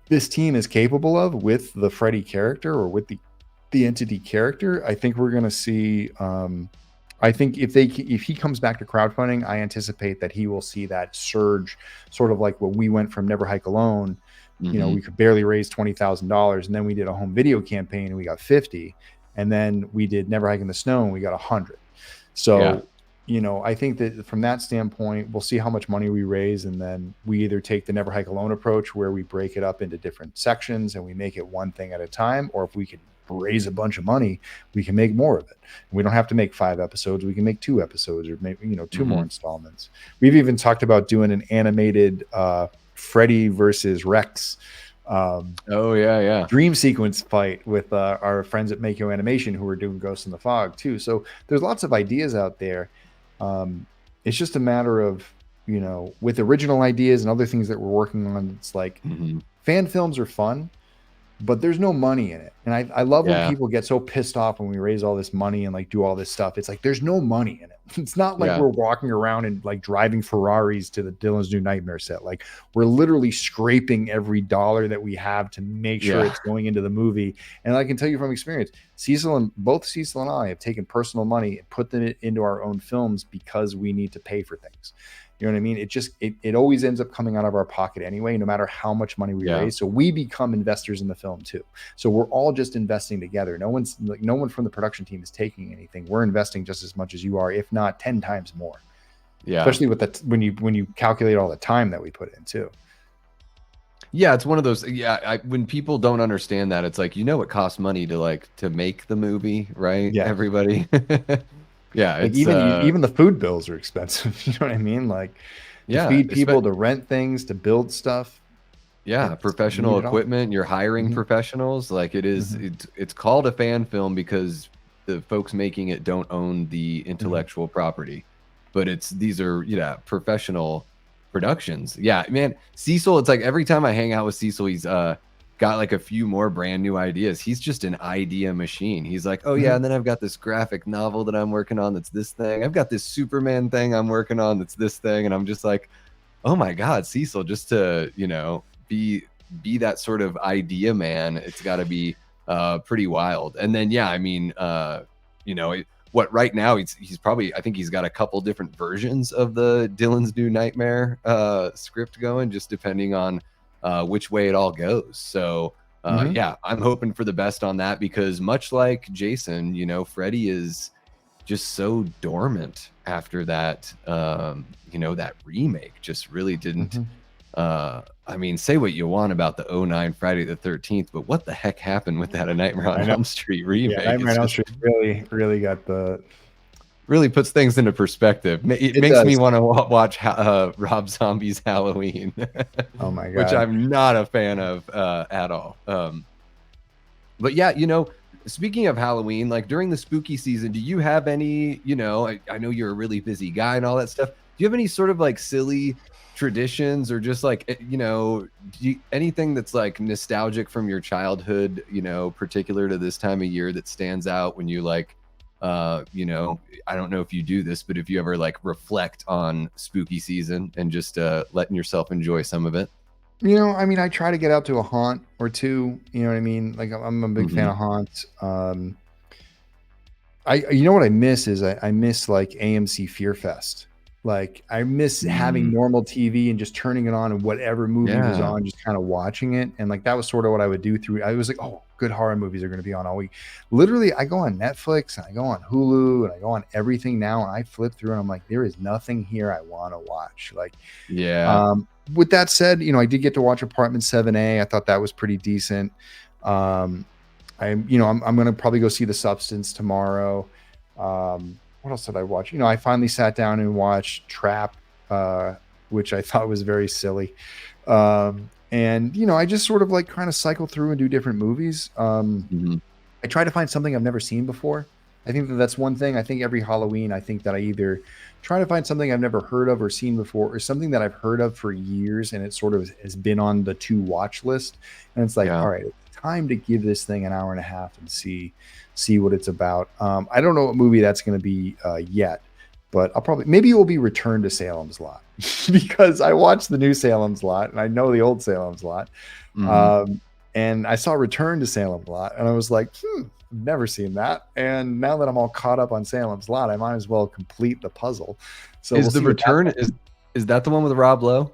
this team is capable of with the Freddy character, or with the entity character, I think we're going to see, I think if he comes back to crowdfunding, I anticipate that he will see that surge, sort of like when we went from Never Hike Alone. We could barely raise $20,000, and then we did a home video campaign and we got 50, and then we did Never Hike in the Snow and we got 100. So, I think that from that standpoint, we'll see how much money we raise, and then we either take the Never Hike Alone approach, where we break it up into different sections and we make it one thing at a time, or if we could raise a bunch of money, we can make more of it. We don't have to make 5 episodes. We can make 2 episodes, or maybe 2 more installments. We've even talked about doing an animated Freddy versus Rex dream sequence fight with our friends at Mako Animation, who are doing Ghosts in the Fog too. So there's lots of ideas out there. It's just a matter of, with original ideas and other things that we're working on, it's like fan films are fun, but there's no money in it. And I love when people get so pissed off when we raise all this money and, like, do all this stuff. It's like, there's no money in it. It's not like we're walking around and, like, driving Ferraris to the Dylan's New Nightmare set. Like, we're literally scraping every dollar that we have to make sure it's going into the movie. And I can tell you from experience, both Cecil and I have taken personal money and put them into our own films because we need to pay for things. You know what I mean? It always ends up coming out of our pocket anyway, no matter how much money we raise. So we become investors in the film too. So we're all just investing together. No one from the production team is taking anything. We're investing just as much as you are, if not 10 times more. Yeah. Especially with that, when you calculate all the time that we put in too. Yeah, it's one of those. Yeah, when people don't understand that, it's like, it costs money to make the movie, right? Yeah. Everybody. Yeah, like even the food bills are expensive. You know what I mean? Like, to feed people, to rent things, to build stuff. Yeah, professional equipment. You're hiring professionals. Like, it is. It's called a fan film because the folks making it don't own the intellectual property, but these are professional productions. Yeah, man, Cecil. It's like every time I hang out with Cecil, he's got like a few more brand new ideas. He's just an idea machine. He's like, oh yeah, and then I've got this graphic novel that I'm working on that's this thing. I've got this Superman thing I'm working on that's this thing, and I'm just like, oh my God, Cecil, just to be that sort of idea man, it's got to be pretty wild. And then yeah, I mean, what right now he's probably, I think he's got a couple different versions of the Dylan's New Nightmare script going, just depending on which way it all goes. So yeah, I'm hoping for the best on that, because much like Jason, Freddy is just so dormant after that. That remake just really didn't. I mean, say what you want about the 2009 Friday the 13th, but what the heck happened with that A Nightmare on Elm Street remake? Yeah, Nightmare on Elm Street really got really puts things into perspective. It makes me want to watch Rob Zombie's Halloween. Oh my God. Which I'm not a fan of at all. But yeah, speaking of Halloween, like during the spooky season, do you have any, I know you're a really busy guy and all that stuff. Do you have any sort of like silly traditions, or just like, anything that's like nostalgic from your childhood, particular to this time of year, that stands out when you like, I don't know if you do this, but if you ever like reflect on spooky season and just letting yourself enjoy some of it? I mean, I try to get out to a haunt or two. You know what I mean? Like, I'm a big fan of haunts. What I miss is I miss like AMC Fear Fest. Like, I miss having normal TV and just turning it on, and whatever movie was on, just kind of watching it. And like, that was sort of what I would do through. I was like, oh, good horror movies are going to be on all week. Literally, I go on Netflix and I go on Hulu and I go on everything now, and I flip through and I'm like, there is nothing here I want to watch. Like, with that said, I did get to watch Apartment 7A. I thought that was pretty decent. I'm going to probably go see The Substance tomorrow. What else did I watch? I finally sat down and watched Trap, which I thought was very silly. I just sort of like kind of cycle through and do different movies. I try to find something I've never seen before. I think that's one thing. I think every Halloween, I think that I either try to find something I've never heard of or seen before, or something that I've heard of for years and it sort of has been on the to watch list. And it's like, all right, it's time to give this thing an hour and a half and see what it's about. I don't know what movie that's going to be yet, but maybe it will be Return to Salem's Lot, because I watched the new Salem's Lot and I know the old Salem's Lot. And I saw Return to Salem's Lot and I was like, never seen that. And now that I'm all caught up on Salem's Lot, I might as well complete the puzzle. So is the Return, is that the one with Rob Lowe?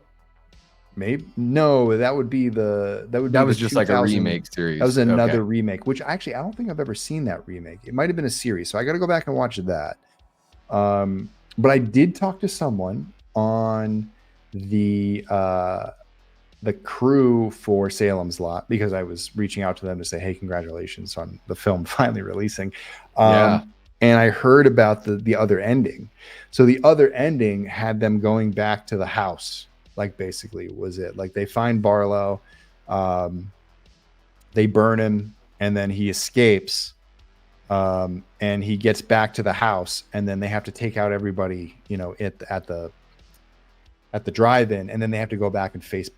Maybe no, that would be that was just like a remake series. That was another remake, which actually I don't think I've ever seen that remake. It might have been a series, so I got to go back and watch that. But I did talk to someone on the crew for Salem's Lot, because I was reaching out to them to say, hey, congratulations on the film finally releasing. And I heard about the other ending. So the other ending had them going back to the house. Like, basically was it like they find Barlow, they burn him, and then he escapes, and he gets back to the house, and then they have to take out everybody, at the drive-in, and then they have to go back and face,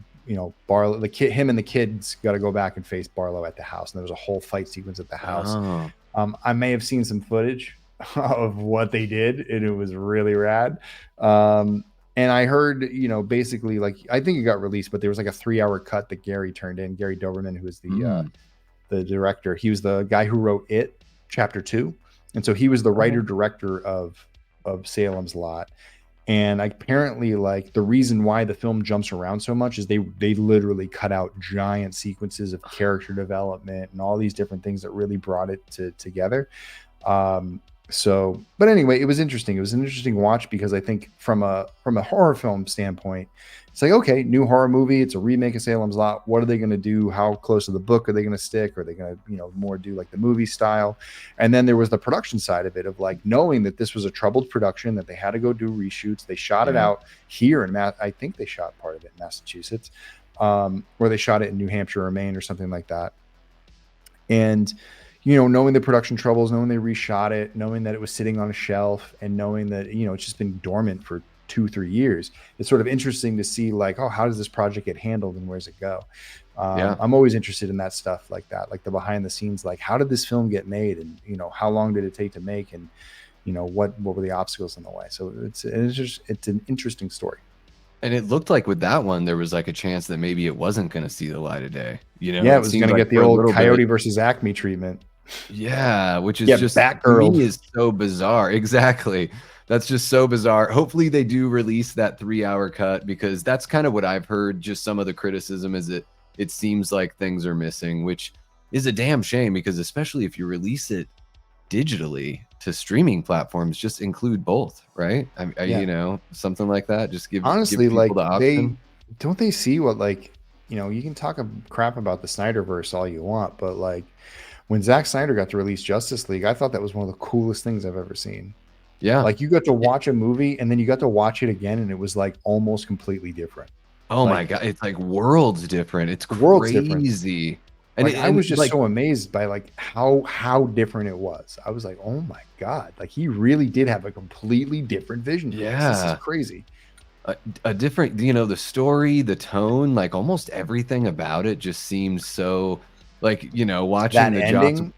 Barlow. Him and the kids got to go back and face Barlow at the house, and there was a whole fight sequence at the house. I may have seen some footage of what they did, and it was really rad. And I heard, basically, like, I think it got released, but there was like a 3-hour cut that Gary turned in. Gary Doberman, who is the director. He was the guy who wrote It, Chapter 2. And so he was the writer-director of Salem's Lot. And apparently, like, the reason why the film jumps around so much is they literally cut out giant sequences of character development and all these different things that really brought it together. But anyway, it was interesting. It was an interesting watch, because I think from a horror film standpoint, it's like, okay, new horror movie. It's a remake of Salem's Lot. What are they going to do? How close to the book are they going to stick? Are they going to, more do like the movie style? And then there was the production side of it, of like knowing that this was a troubled production, that they had to go do reshoots. They shot it out here in I think they shot part of it in Massachusetts, or they shot it in New Hampshire or Maine or something like that. And knowing the production troubles, knowing they reshot it, knowing that it was sitting on a shelf, and knowing that, it's just been dormant for 2-3 years. It's sort of interesting to see like, oh, how does this project get handled and where's it go? Yeah. I'm always interested in that stuff like that, like the behind the scenes, like how did this film get made, and how long did it take to make, and what were the obstacles in the way. So it's an interesting story. And it looked like with that one, there was like a chance that maybe it wasn't going to see the light of day. Yeah, it was going to get the old Coyote versus Acme treatment. Yeah, which is just Batgirl. To me is so bizarre. Exactly. That's just so bizarre. Hopefully they do release that 3-hour cut, because that's kind of what I've heard. Just some of the criticism is that it seems like things are missing, which is a damn shame, because especially if you release it digitally to streaming platforms, just include both, right? Something like that. Just give honestly, give people the option. They see what, like, you can talk crap about the Snyderverse all you want, but like when Zack Snyder got to release Justice League, I thought that was one of the coolest things I've ever seen. Yeah, like you got to watch a movie and then you got to watch it again, and it was like almost completely different. Oh my god, it's like worlds different. It's crazy. And I was just so amazed by like how different it was. I was like, oh my god, like he really did have a completely different vision. Yeah, this is crazy. A different, the story, the tone, like almost everything about it just seems so, like, watching that the ending.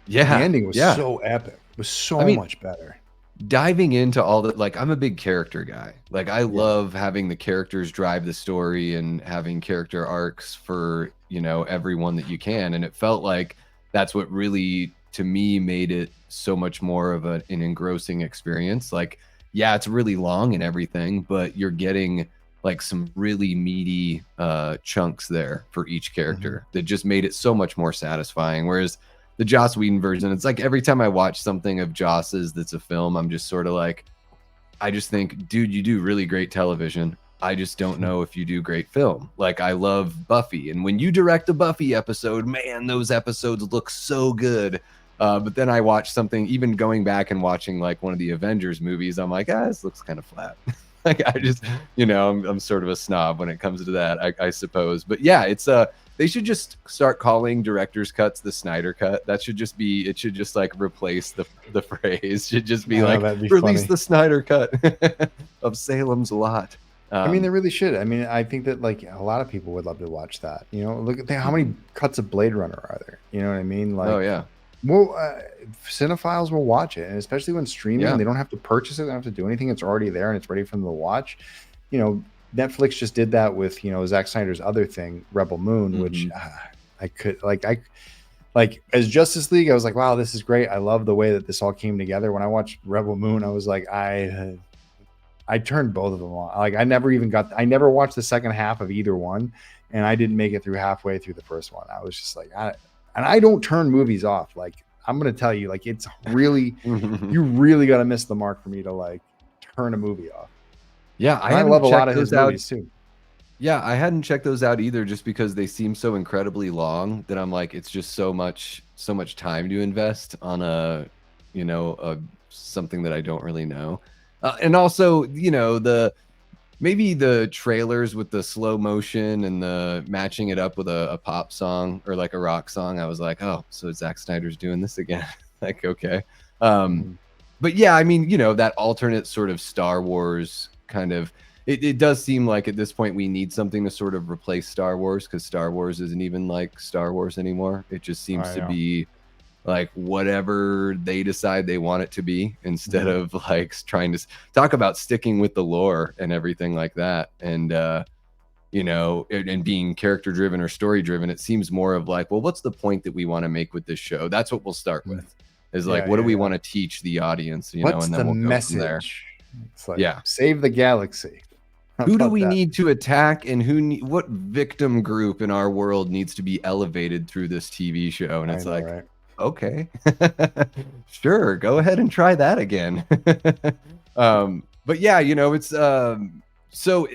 The ending was so epic. It was so much better. Diving into all the, like, I'm a big character guy. Like, I love having the characters drive the story and having character arcs for, everyone that you can. And it felt like that's what really, to me, made it so much more of an engrossing experience. Like, yeah, it's really long and everything, but you're getting like some really meaty chunks there for each character that just made it so much more satisfying. Whereas the Joss Whedon version, it's like every time I watch something of Joss's that's a film, I'm just sort of like, I just think, dude, you do really great television. I just don't know if you do great film. Like, I love Buffy, and when you direct a Buffy episode, man, those episodes look so good. But then I watch something, even going back and watching like one of the Avengers movies, I'm like, this looks kind of flat. Like, I just, I'm sort of a snob when it comes to that, I suppose. But yeah, it's they should just start calling director's cuts the Snyder cut. That should just be, it should just like replace the phrase. Should just be release the Snyder cut of Salem's Lot. I mean, they really should. I mean, I think that like a lot of people would love to watch that. Look at how many cuts of Blade Runner are there? You know what I mean? Like, oh yeah. Well, cinephiles will watch it, and especially when streaming, they don't have to purchase it, they don't have to do anything. It's already there and it's ready for them to watch. Netflix just did that with Zack Snyder's other thing, Rebel Moon, which I could like as Justice League. I was like, wow, this is great. I love the way that this all came together. When I watched Rebel Moon, I was like, I turned both of them on. Like, I never watched the second half of either one, and I didn't make it through halfway through the first one. I was just like, and I don't turn movies off. Like, I'm going to tell you, like, it's really, you really got to miss the mark for me to like turn a movie off. Yeah. I love a lot of his movies too. Yeah. I hadn't checked those out either, just because they seem so incredibly long that I'm like, it's just so much time to invest on something that I don't really know. And also, maybe the trailers with the slow motion and the matching it up with a pop song or like a rock song, I was like, oh, so Zack Snyder's doing this again. Like, okay. But yeah, I mean, that alternate sort of Star Wars kind of, it does seem like at this point we need something to sort of replace Star Wars, because Star Wars isn't even like Star Wars anymore. It just seems to be like whatever they decide they want it to be, instead of like trying to talk about sticking with the lore and everything like that. And and being character driven or story driven, it seems more of like, well, what's the point that we want to make with this show? That's what we'll start with, is like, what do we want to teach the audience, what's and then the we'll message? Go from there. It's like, save the galaxy. Who do we need to attack, and what victim group in our world needs to be elevated through this TV show? And it's like, okay, sure, go ahead and try that again. But yeah, it's so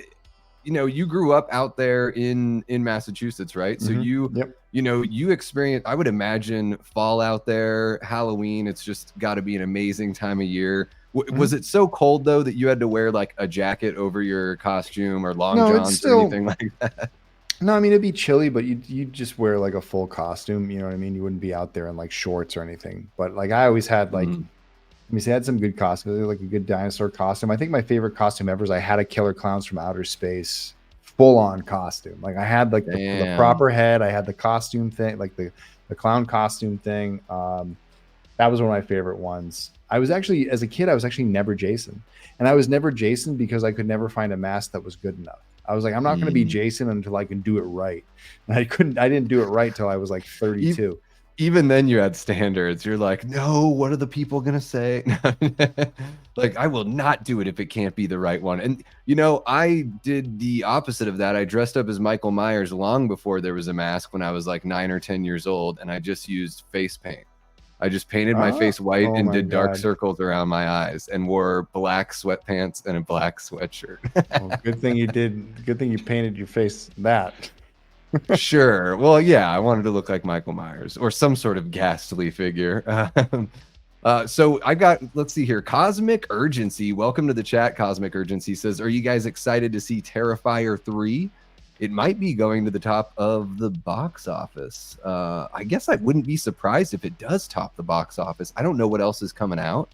you grew up out there in Massachusetts, right? So you experienced, I would imagine, fall out there, Halloween. It's just got to be an amazing time of year. Was it so cold though that you had to wear like a jacket over your costume or long johns or anything like that? No, I mean it'd be chilly, but you just wear like a full costume. You know what I mean? You wouldn't be out there in like shorts or anything. But like I always had like, Mm, I mean, I had some good costumes, like a good dinosaur costume. I think my favorite costume ever is I had a Killer Clowns from Outer Space full on costume. Like I had like the damn. proper head. I had the costume thing, like the clown costume thing. That was one of my favorite ones. I was actually, as a kid, I was actually never Jason. And I was never Jason because I could never find a mask that was good enough. I was like, I'm not going to be Mm. Jason until I can do it right. And I didn't do it right till I was like E- 32. Even then, you had standards. You're like, no, what are the people gonna say? Like, I will not do it if it can't be the right one. And I did the opposite of that. I dressed up as Michael Myers long before there was a mask when I was like 9 or 10 years old, and I just used face paint. I just painted my face white Oh and my did dark God. circles around my eyes and wore black sweatpants and a black sweatshirt. Well, good thing you did. Good thing you painted your face that. Sure. Well, yeah, I wanted to look like Michael Myers or some sort of ghastly figure. So I got, let's see here, Cosmic Urgency. Welcome to the chat. Cosmic Urgency says, are you guys excited to see Terrifier 3? It might be going to the top of the box office. I guess I wouldn't be surprised if it does top the box office. I don't know what else is coming out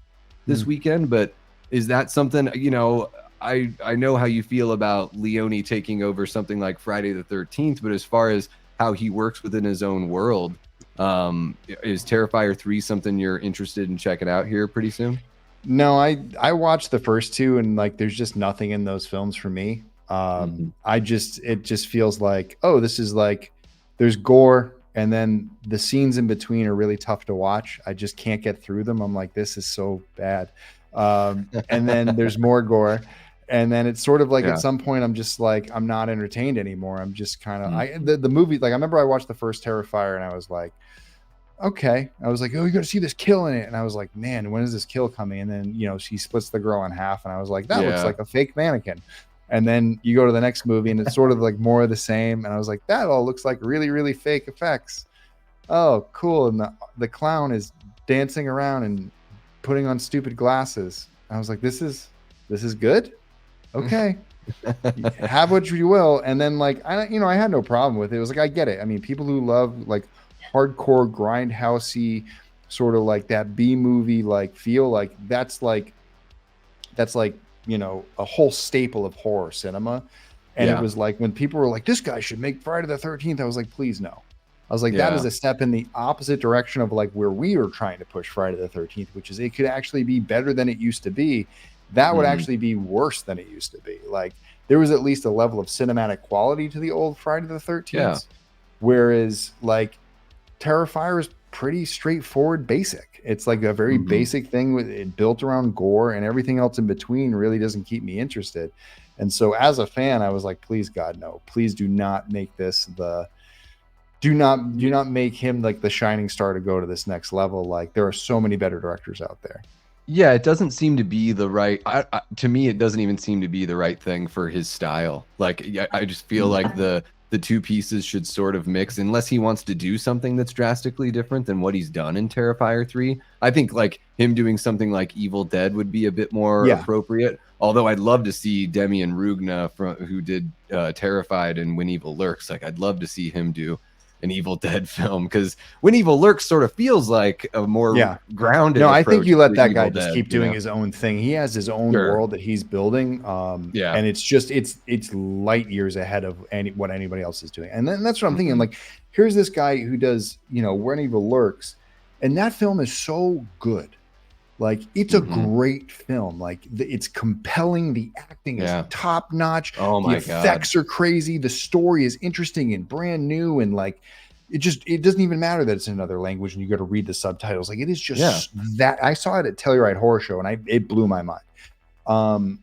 this weekend, but is that something, I know how you feel about Leone taking over something like Friday the 13th, but as far as how he works within his own world, is Terrifier 3 something you're interested in checking out here pretty soon? No, I watched the first two and like there's just nothing in those films for me. It just feels like, oh, this is like there's gore and then the scenes in between are really tough to watch. I just can't get through them. I'm like, this is so bad. And then there's more gore. And then it's sort of like at Yeah. some point I'm just like, I'm not entertained anymore. I'm just kind of Mhm. the movie, like I remember I watched the first Terrifier and I was like, okay. I was like, oh, you're gonna see this kill in it. And I was like, man, when is this kill coming? And then she splits the girl in half, and I was like, that looks Yeah. like a fake mannequin. And then you go to the next movie and it's sort of like more of the same. And I was like, that all looks like really, really fake effects. Oh, cool. And the clown is dancing around and putting on stupid glasses. I was like, this is good. Okay. Have what you will. And then like I had no problem with it. It was like I get it. I mean, people who love like hardcore grindhousey sort of like that B movie like feel like that's like a whole staple of horror cinema. And it Yeah. was like when people were like, this guy should make Friday the 13th, I was like, please no. I was like, that is Yeah. a step in the opposite direction of like where we are trying to push Friday the 13th, which is it could actually be better than it used to be. That would Mhm. actually be worse than it used to be. Like there was at least a level of cinematic quality to the old Friday the Yeah. 13th, whereas like Terrifier is pretty straightforward, basic. It's like a very Mhm. basic thing with it built around gore, and everything else in between really doesn't keep me interested. And so as a fan, I was like, please God, no, please do not make this the do not make him like the shining star to go to this next level. Like there are so many better directors out there. Yeah, it doesn't seem to be the right. To me, it doesn't even seem to be the right thing for his style. Like, yeah, I just feel like the two pieces should sort of mix, unless he wants to do something that's drastically different than what he's done in Terrifier 3. I think like him doing something like Evil Dead would be a bit more Yeah. appropriate. Although I'd love to see Demian Rugna who did Terrified and When Evil Lurks. Like, I'd love to see him do an Evil Dead film, because When Evil Lurks sort of feels like a more Yeah. grounded No, I think approach you let to that guy Evil just Dead, keep doing his own thing. He has his own Sure. world that he's building, Yeah. and it's light years ahead of what anybody else is doing. And then that's what I'm thinking. Mhm. Like, here's this guy who does When Evil Lurks, and that film is so good. Like, it's a Mhm. great film. Like, it's compelling. The acting is Yeah. top notch. Oh The my God. effects are crazy. The story is interesting and brand new, and like it doesn't even matter that it's in another language and you got to read the subtitles. Like it is Yeah. just that. I saw it at Telluride Horror Show and it blew my mind. Um,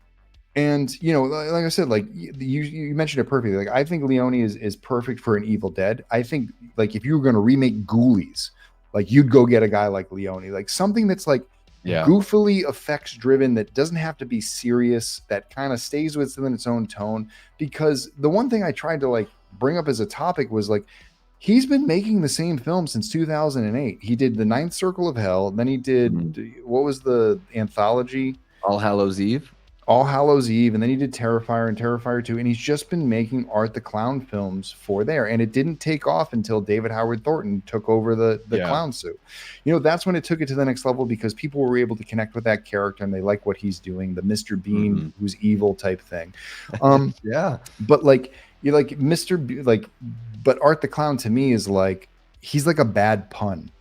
and like I said, like you mentioned it perfectly. Like I think Leone is perfect for an Evil Dead. I think like if you were going to remake Ghoulies, like you'd go get a guy like Leone, like something that's like Yeah. goofily effects driven, that doesn't have to be serious, that kind of stays within its own tone. Because the one thing I tried to like bring up as a topic was like he's been making the same film since 2008. He did The Ninth Circle of Hell. Then he did, Mhm. what was the anthology? All Hallows Eve. All Hallows Eve, and then he did Terrifier and Terrifier 2, and he's just been making Art the Clown films for there. And it didn't take off until David Howard Thornton took over the clown suit. You know, that's when it took it to the next level, because people were able to connect with that character and they like what he's doing, the Mr. Bean who's evil type thing. But like, you like but Art the Clown to me is like, he's like a bad pun.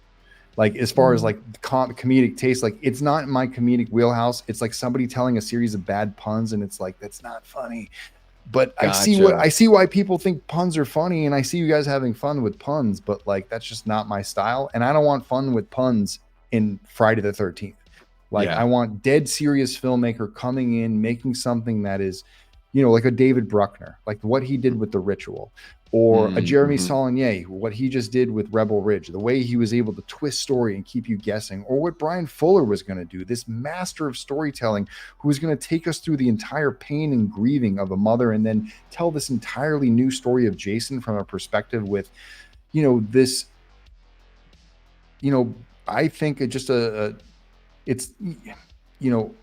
Like, as far as like comedic taste, like, it's not in my comedic wheelhouse. It's like somebody telling a series of bad puns, and it's like, that's not funny. But I see why people think puns are funny, and I see you guys having fun with puns, but like, that's just not my style. And I don't want fun with puns in Friday the 13th. Like, I want dead serious filmmaker coming in, making something that is, you know, like a David Bruckner, like what he did with The Ritual, or a Jeremy Saulnier, what he just did with Rebel Ridge, the way he was able to twist story and keep you guessing, or what Brian Fuller was going to do, this master of storytelling who was going to take us through the entire pain and grieving of a mother, and then tell this entirely new story of Jason from a perspective with, you know, this, you know, I think it just it's, you know,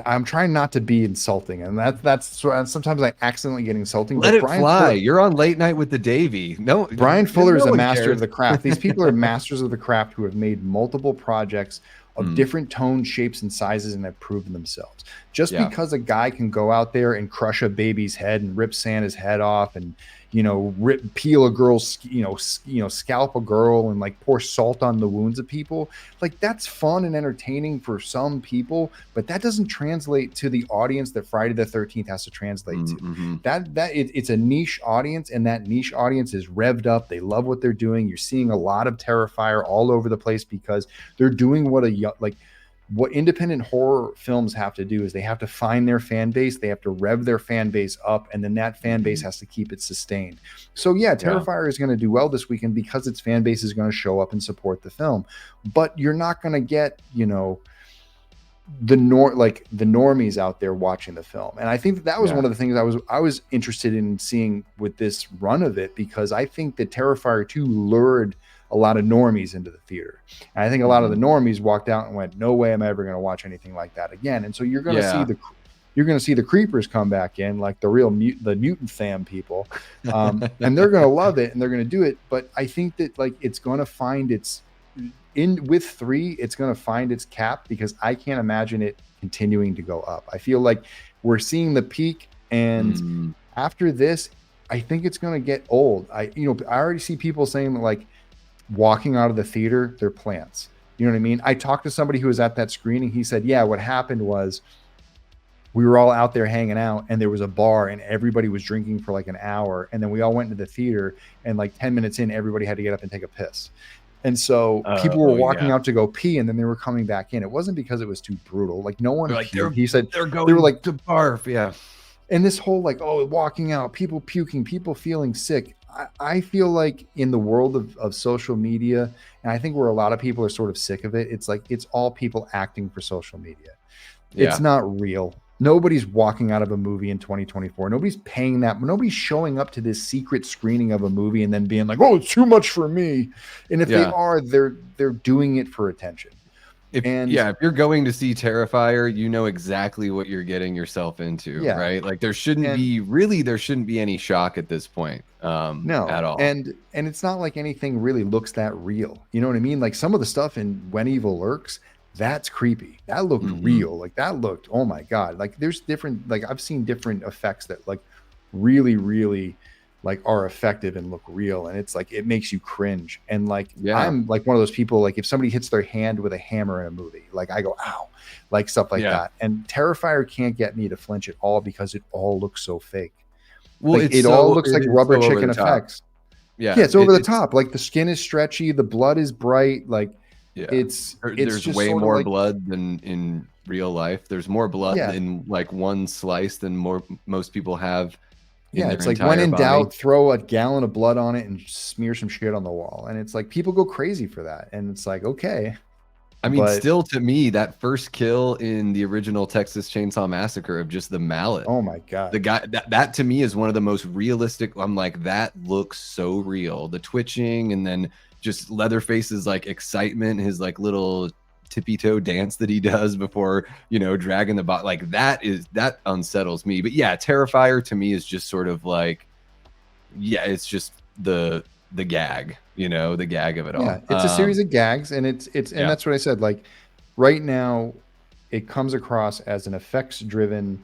I'm trying not to be insulting, and that's sometimes I accidentally get insulting. Let it fly. You're on Late Night with the Davey. No, Brian Fuller is a master of the craft. These people are masters of the craft who have made multiple projects of different tones, shapes, and sizes, and have proven themselves. Just because a guy can go out there and crush a baby's head and rip Santa's head off, and, you know, peel a girl's, you know, scalp a girl, and like pour salt on the wounds of people, like, that's fun and entertaining for some people, but that doesn't translate to the audience that Friday the 13th has to translate to. It's a niche audience, and that niche audience is revved up. They love what they're doing. You're seeing a lot of Terrifier all over the place because they're doing what independent horror films have to do is they have to find their fan base, they have to rev their fan base up, and then that fan base has to keep it sustained. So Terrifier is going to do well this weekend because its fan base is going to show up and support the film. But you're not going to get, you know, the normies out there watching the film. And I think that was one of the things I was interested in seeing with this run of it, because I think that Terrifier 2 lured a lot of normies into the theater. And I think a lot of the normies walked out and went, no way am I ever going to watch anything like that again. And so you're going to see the creepers come back in, like the real mutant fam people. And they're going to love it and they're going to do it. But I think that like, it's going to find with 3, it's going to find its cap, because I can't imagine it continuing to go up. I feel like we're seeing the peak, and after this, I think it's going to get old. I already see people saying like, walking out of the theater, they're plants. You know what I mean? I talked to somebody who was at that screening. He said, yeah, what happened was we were all out there hanging out, and there was a bar, and everybody was drinking for like an hour. And then we all went into the theater, and like 10 minutes in, everybody had to get up and take a piss. And so people were walking out to go pee, and then they were coming back in. It wasn't because it was too brutal. Like, no one, he said, they were like to barf. Yeah. And this whole like, oh, walking out, people puking, people feeling sick. I feel like in the world of social media, and I think where a lot of people are sort of sick of it, it's like, it's all people acting for social media. It's not real. Nobody's walking out of a movie in 2024. Nobody's paying that. Nobody's showing up to this secret screening of a movie and then being like, oh, it's too much for me. And if they are, they're doing it for attention. If you're going to see Terrifier, you know exactly what you're getting yourself into, right? Like, there shouldn't be any shock at this point, at all. And it's not like anything really looks that real. You know what I mean? Like, some of the stuff in When Evil Lurks, that's creepy. That looked real. Like, that looked, oh my God. Like, there's different, like, I've seen different effects that like really, really like are effective and look real, and it's like, it makes you cringe. And like, I'm like one of those people, like if somebody hits their hand with a hammer in a movie, like I go, ow, like stuff like that. And Terrifier can't get me to flinch at all because it all looks so fake. Well, like, it all looks like rubber chicken effects. It's over the top. Like, the skin is stretchy, the blood is bright. Like, it's there's just way more blood than in real life. There's more blood in like one slice than most people have. It's like, when in doubt, throw a gallon of blood on it and smear some shit on the wall. And it's like, people go crazy for that. And it's like, okay. I mean, still, to me, that first kill in the original Texas Chainsaw Massacre of just the mallet. Oh my God. The guy that to me is one of the most realistic. I'm like, that looks so real. The twitching, and then just Leatherface's like excitement, his like little tippy toe dance that he does before, dragging the bot, like that unsettles me. But yeah, Terrifier to me is just sort of like, yeah, it's just the gag, the gag of it all. Yeah, it's a series of gags, and and that's what I said. Like right now, it comes across as an effects driven,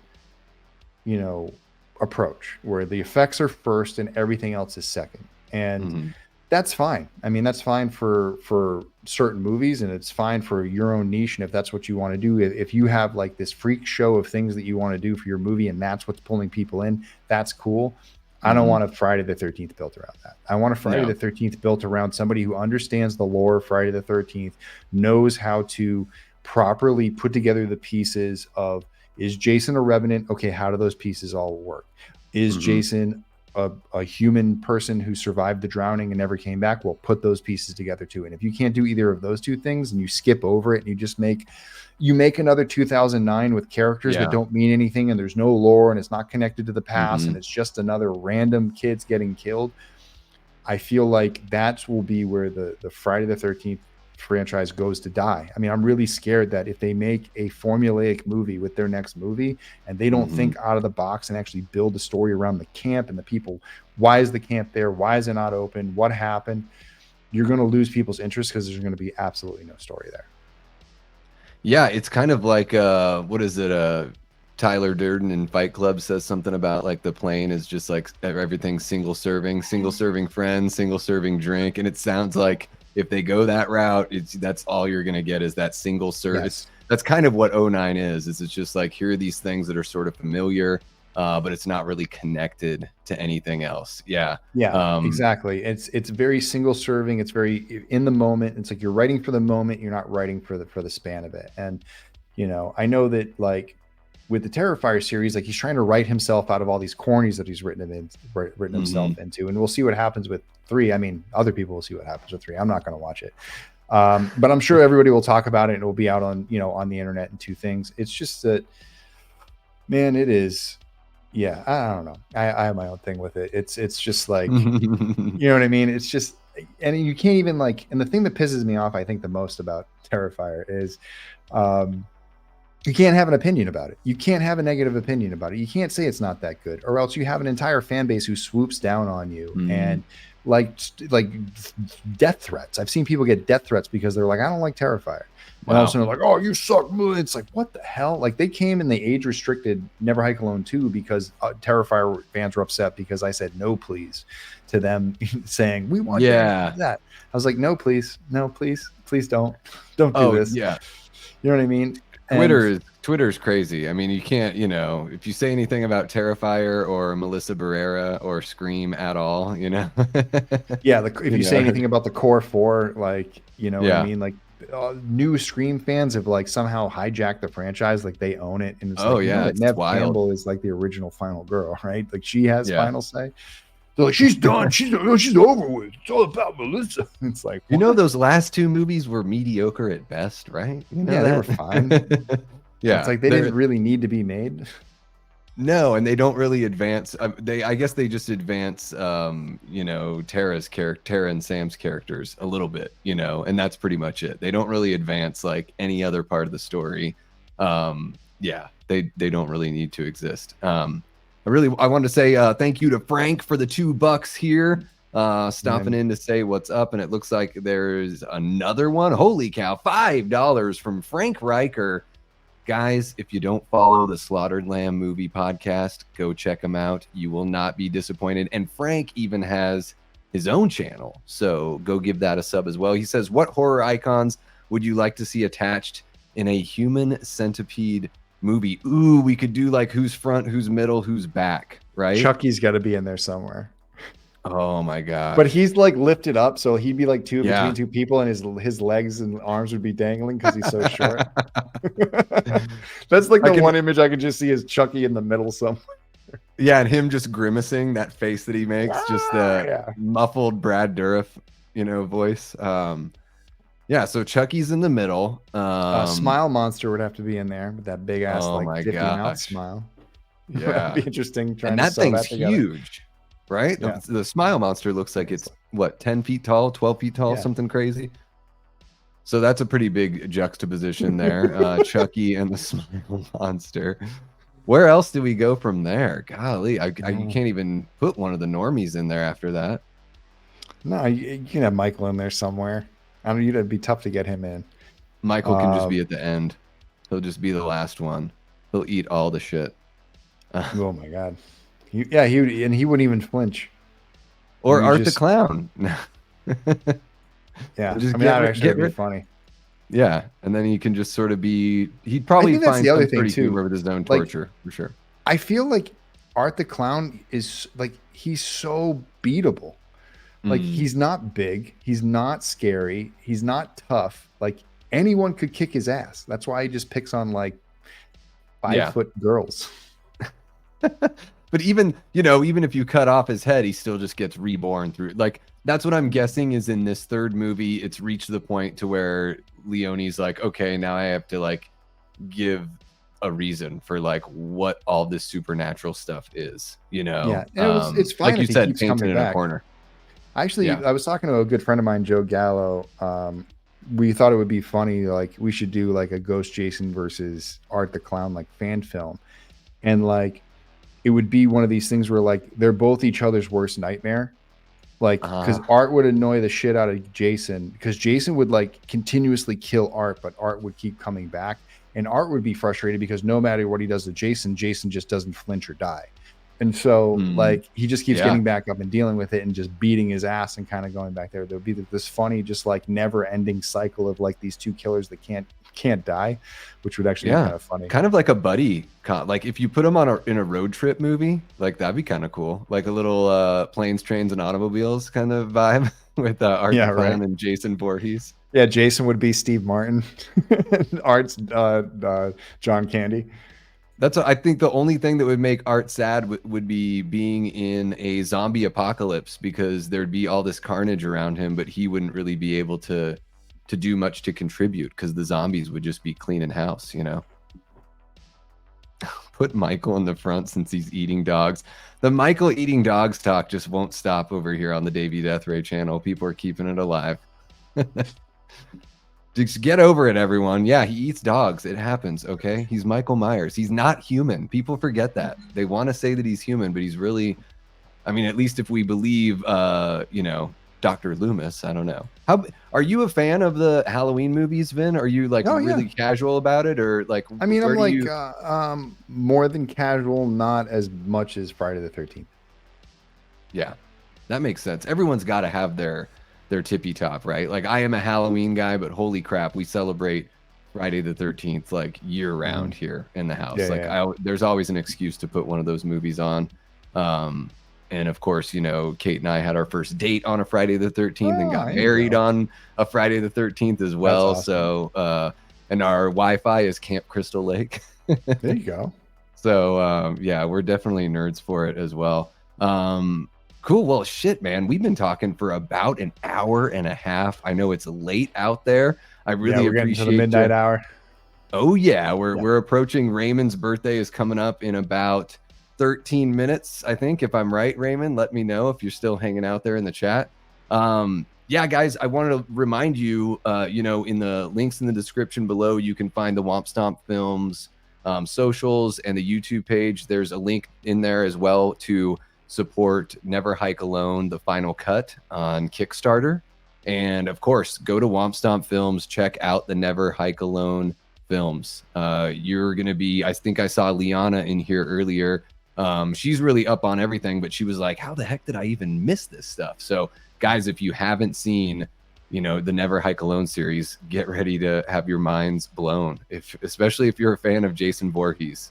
approach where the effects are first and everything else is second. And that's fine. I mean, that's fine for certain movies, and it's fine for your own niche. And if that's what you want to do, if you have like this freak show of things that you want to do for your movie and that's what's pulling people in, that's cool. I don't want a Friday the 13th built around that. I want a Friday the 13th built around somebody who understands the lore of Friday the 13th, knows how to properly put together the pieces of, is Jason a revenant? Okay, how do those pieces all work? Is Jason a human person who survived the drowning and never came back? Well, put those pieces together too. And if you can't do either of those two things and you skip over it and you just make another 2009 with characters that don't mean anything and there's no lore and it's not connected to the past and it's just another random kids getting killed, I feel like that will be where the Friday the 13th franchise goes to die. I mean, I'm really scared that if they make a formulaic movie with their next movie and they don't think out of the box and actually build a story around the camp and the people, why is the camp there? Why is it not open? What happened? You're going to lose people's interest because there's going to be absolutely no story there. Yeah, it's kind of like what is it? Tyler Durden in Fight Club says something about like the plane is just like everything's single serving friends, single serving drink, and it sounds like if they go that route, that's all you're gonna get is that single service. Yes. That's kind of what 09 is. It's just like, here are these things that are sort of familiar, but it's not really connected to anything else. Yeah. Exactly. It's very single serving. It's very in the moment. It's like you're writing for the moment. You're not writing for the span of it. And I know that like with the Terrifier series, like he's trying to write himself out of all these cornies that he's written himself into, and we'll see what happens with 3. I mean, other people will see what happens with 3. I'm not going to watch it, but I'm sure everybody will talk about it, and it will be out on on the internet and 2 things. It's just that, man, it is. Yeah, I don't know. I have my own thing with it. It's just like, you know what I mean? It's just, and you can't even like, and the thing that pisses me off, I think the most about Terrifier is, you can't have an opinion about it. You can't have a negative opinion about it. You can't say it's not that good, or else you have an entire fan base who swoops down on you and like death threats. I've seen people get death threats because they're like, I don't like Terrifier. And all of a sudden they're like, oh, you suck. It's like, what the hell? Like they came and they age restricted Never Hike Alone 2 because Terrifier fans were upset because I said no, please to them saying, we want that. I was like, no, please don't do this. Yeah. You know what I mean? Twitter's crazy. I mean, you can't, if you say anything about Terrifier or Melissa Barrera or Scream at all, if you say anything about the core 4, like, what I mean? Like new Scream fans have like somehow hijacked the franchise, like they own it. And it's that Neve Campbell is like the original final girl, right? Like she has final say. They're like, she's done. She's over with. It's all about Melissa. It's like, what? Those last 2 movies were mediocre at best, right? They were fine. It's like they didn't really need to be made. No, and they don't really advance. I guess they just advance, Tara and Sam's characters a little bit, and that's pretty much it. They don't really advance like any other part of the story. They don't really need to exist. I wanted to say thank you to Frank for the $2 here, stopping in to say what's up. And it looks like there's another one. Holy cow, $5 from Frank Riker. Guys, if you don't follow the Slaughtered Lamb Movie Podcast, go check them out. You will not be disappointed. And Frank even has his own channel, so go give that a sub as well. He says, what horror icons would you like to see attached in a human centipede movie? Ooh, we could do like who's front, who's middle, who's back, right? Chucky's got to be in there somewhere. Oh my god! But he's like lifted up, so he'd be like between 2 people, and his legs and arms would be dangling because he's so short. That's like the one image I could just see is Chucky in the middle somewhere. Yeah, and him just grimacing, that face that he makes, just the muffled Brad Dourif, voice. So Chucky's in the middle. Smile Monster would have to be in there with that big ass dipping out smile. Yeah, that'd be interesting. And that thing's huge, right? Yeah. The Smile Monster looks like it's what, 10 feet tall, 12 feet tall, something crazy. So that's a pretty big juxtaposition there. Chucky and the Smile Monster. Where else do we go from there? Golly, you can't even put one of the normies in there after that. No, you can have Michael in there somewhere. I don't know, it'd be tough to get him in. Michael can just be at the end. He'll just be the last one. He'll eat all the shit. Oh my God. He would, and he wouldn't even flinch. Or Art the Clown. Yeah, just I mean, that actually would be funny. Yeah, and then he can just sort of be. He'd probably find some pretty humor with his own torture, for sure. I feel like Art the Clown is like, he's so beatable. Like, he's not big, he's not scary, he's not tough. Like, anyone could kick his ass. That's why he just picks on like 5-foot girls. But even if you cut off his head, he still just gets reborn through. Like, that's what I'm guessing is in this third movie. It's reached the point to where Leone's like, okay, now I have to like give a reason for like what all this supernatural stuff is. Yeah, and it's fine, like you said, painted in a corner. Actually, I was talking to a good friend of mine, Joe Gallo. We thought it would be funny, like we should do like a Ghost Jason versus Art the Clown like fan film, and like it would be one of these things where like they're both each other's worst nightmare. Like, because Art would annoy the shit out of Jason, because Jason would like continuously kill Art, but Art would keep coming back, and Art would be frustrated because no matter what he does to Jason, Jason just doesn't flinch or die. And so like he just keeps getting back up and dealing with it and just beating his ass and kind of going back there. There'll be this funny, just like never ending cycle of like these two killers that can't die, which would actually be kind of funny. Kind of like a buddy like if you put them in a road trip movie, like that'd be kind of cool. Like a little planes, trains, and automobiles kind of vibe with Art the Clown and Jason Voorhees. Yeah, Jason would be Steve Martin. Art's John Candy. That's I think the only thing that would make Art sad would be being in a zombie apocalypse, because there'd be all this carnage around him, but he wouldn't really be able to do much to contribute because the zombies would just be cleaning house, Put Michael in the front since he's eating dogs. The Michael eating dogs talk just won't stop over here on the Davey Deathray channel. People are keeping it alive. Just get over it, everyone. Yeah, he eats dogs. It happens, okay? He's Michael Myers. He's not human. People forget that. They want to say that he's human, but he's really, I mean, at least if we believe, Dr. Loomis, I don't know. How are you a fan of the Halloween movies, Vin? Are you like really casual about it, or like? I mean, I'm like more than casual, not as much as Friday the 13th. Yeah, that makes sense. Everyone's got to have their tippy top, right? Like, I am a Halloween guy, but holy crap, we celebrate Friday the 13th like year round here in the house. There's always an excuse to put one of those movies on. And of course, Kate and I had our first date on a Friday the 13th and got married on a Friday the 13th as well. Awesome. So, and our Wi-Fi is Camp Crystal Lake. There you go. So, yeah, we're definitely nerds for it as well. Cool. Well, shit, man. We've been talking for about an hour and a half. I know it's late out there. I really appreciate the midnight hour. Oh yeah, we're approaching. Raymond's birthday is coming up in about 13 minutes, I think, if I'm right. Raymond, let me know if you're still hanging out there in the chat. Yeah, guys, I wanted to remind you, in the links in the description below, you can find the Womp Stomp Films socials and the YouTube page. There's a link in there as well to support Never Hike Alone, the final cut on Kickstarter. And of course, go to Womp Stomp Films, check out the Never Hike Alone films. You're going to be, I think I saw Liana in here earlier. She's really up on everything, but she was like, how the heck did I even miss this stuff? So guys, if you haven't seen, the Never Hike Alone series, get ready to have your minds blown, especially if you're a fan of Jason Voorhees.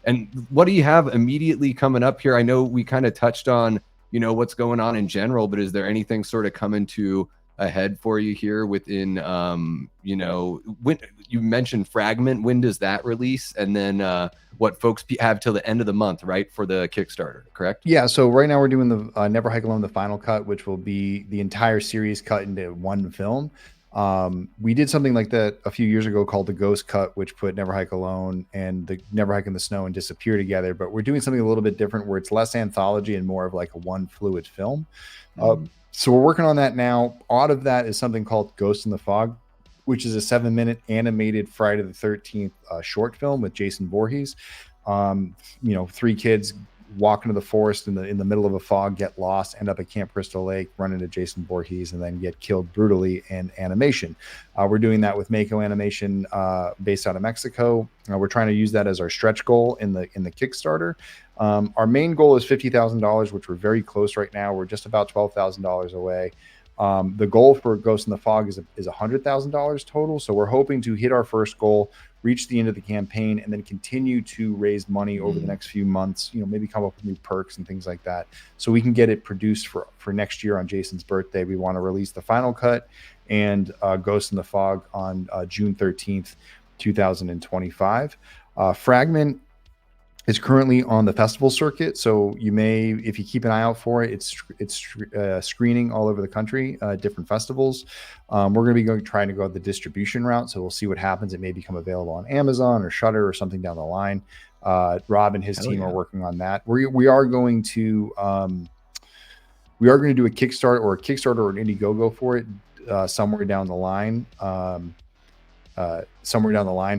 And what do you have immediately coming up here? I know we kind of touched on, what's going on in general, but is there anything sort of coming to a head for you here within, when you mentioned Fragment, when does that release? And then what folks have till the end of the month, right, for the Kickstarter, correct? Yeah, so right now we're doing the Never Hike Alone, the final cut, which will be the entire series cut into one film. We did something like that a few years ago called the Ghost Cut, which put Never Hike Alone and the Never Hike in the Snow and Disappear together. But we're doing something a little bit different, where it's less anthology and more of like a one fluid film. So we're working on that now. Out of that is something called Ghost in the Fog, which is a 7-minute animated Friday the 13th short film with Jason Voorhees. You know, 3 kids walk into the forest in the middle of a fog, get lost, end up at Camp Crystal Lake, run into Jason Voorhees, and then get killed brutally in animation. We're doing that with Mako Animation, based out of Mexico. We're trying to use that as our stretch goal in the Kickstarter. Our main goal is $50,000, which we're very close right now. We're just about $12,000 away. The goal for Ghost in the Fog is $100,000 total. So we're hoping to hit our first goal, reach the end of the campaign, and then continue to raise money over the next few months. You know, maybe come up with new perks and things like that, so we can get it produced for next year on Jason's birthday. We want to release the final cut and Ghost in the Fog on June 13th, 2025. Fragment is currently on the festival circuit, so you may, if you keep an eye out for it, it's screening all over the country, different festivals. We're going to be trying to go the distribution route, so we'll see what happens. It may become available on Amazon or Shudder or something down the line. Rob and his team are working on that. We are going to do a Kickstarter or an Indiegogo for it somewhere down the line.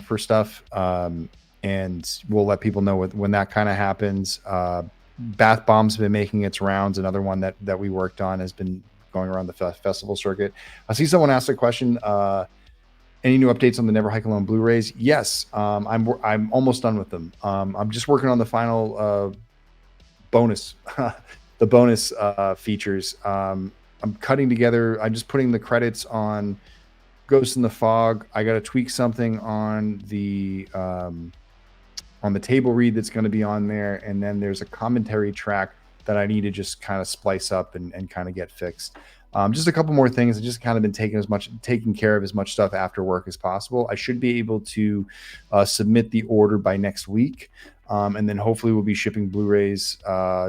For stuff. And we'll let people know when that kind of happens. Bath Bomb's been making its rounds. Another one that we worked on has been going around the festival circuit. I see someone asked a question. Any new updates on the Never Hike Alone Blu-rays? Yes, I'm almost done with them. I'm just working on the final bonus, the bonus features. I'm cutting together. I'm just putting the credits on Ghost in the Fog. I got to tweak something on the table read that's going to be on there, and then there's a commentary track that I need to just kind of splice up and kind of get fixed. Just a couple more things. I've just kind of been taking care of as much stuff after work as possible. I should be able to submit the order by next week, and then hopefully we'll be shipping Blu-rays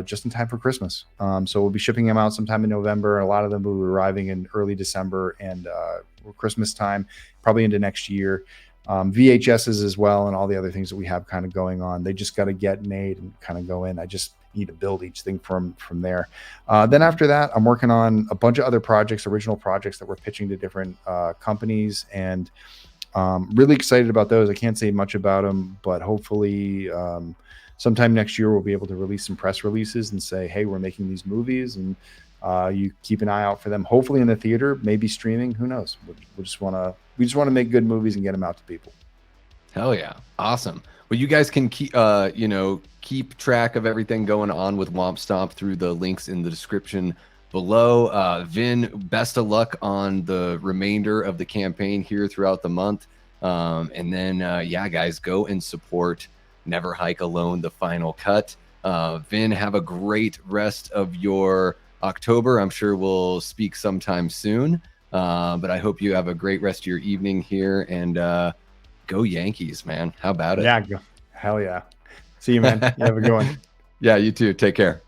just in time for Christmas. So we'll be shipping them out sometime in November. A lot of them will be arriving in early December and Christmas time, probably into next year. VHSs as well, and all the other things that we have kind of going on. They just got to get made and kind of go in. I just need to build each thing from there. Then after that, I'm working on a bunch of other projects, original projects that we're pitching to different companies, and really excited about those. I can't say much about them, but hopefully sometime next year we'll be able to release some press releases and say, hey, we're making these movies, and you keep an eye out for them. Hopefully in the theater, maybe streaming. Who knows? We just want to make good movies and get them out to people. Hell yeah, awesome. Well, you guys can keep keep track of everything going on with Womp Stomp through the links in the description below. Vin, best of luck on the remainder of the campaign here throughout the month. And then yeah, guys, go and support Never Hike Alone, the final cut. Vin, have a great rest of your October. I'm sure we'll speak sometime soon, but I hope you have a great rest of your evening here, and go Yankees, man. How about it? Yeah, hell yeah. See you, man. You have a good one. Yeah, you too. Take care.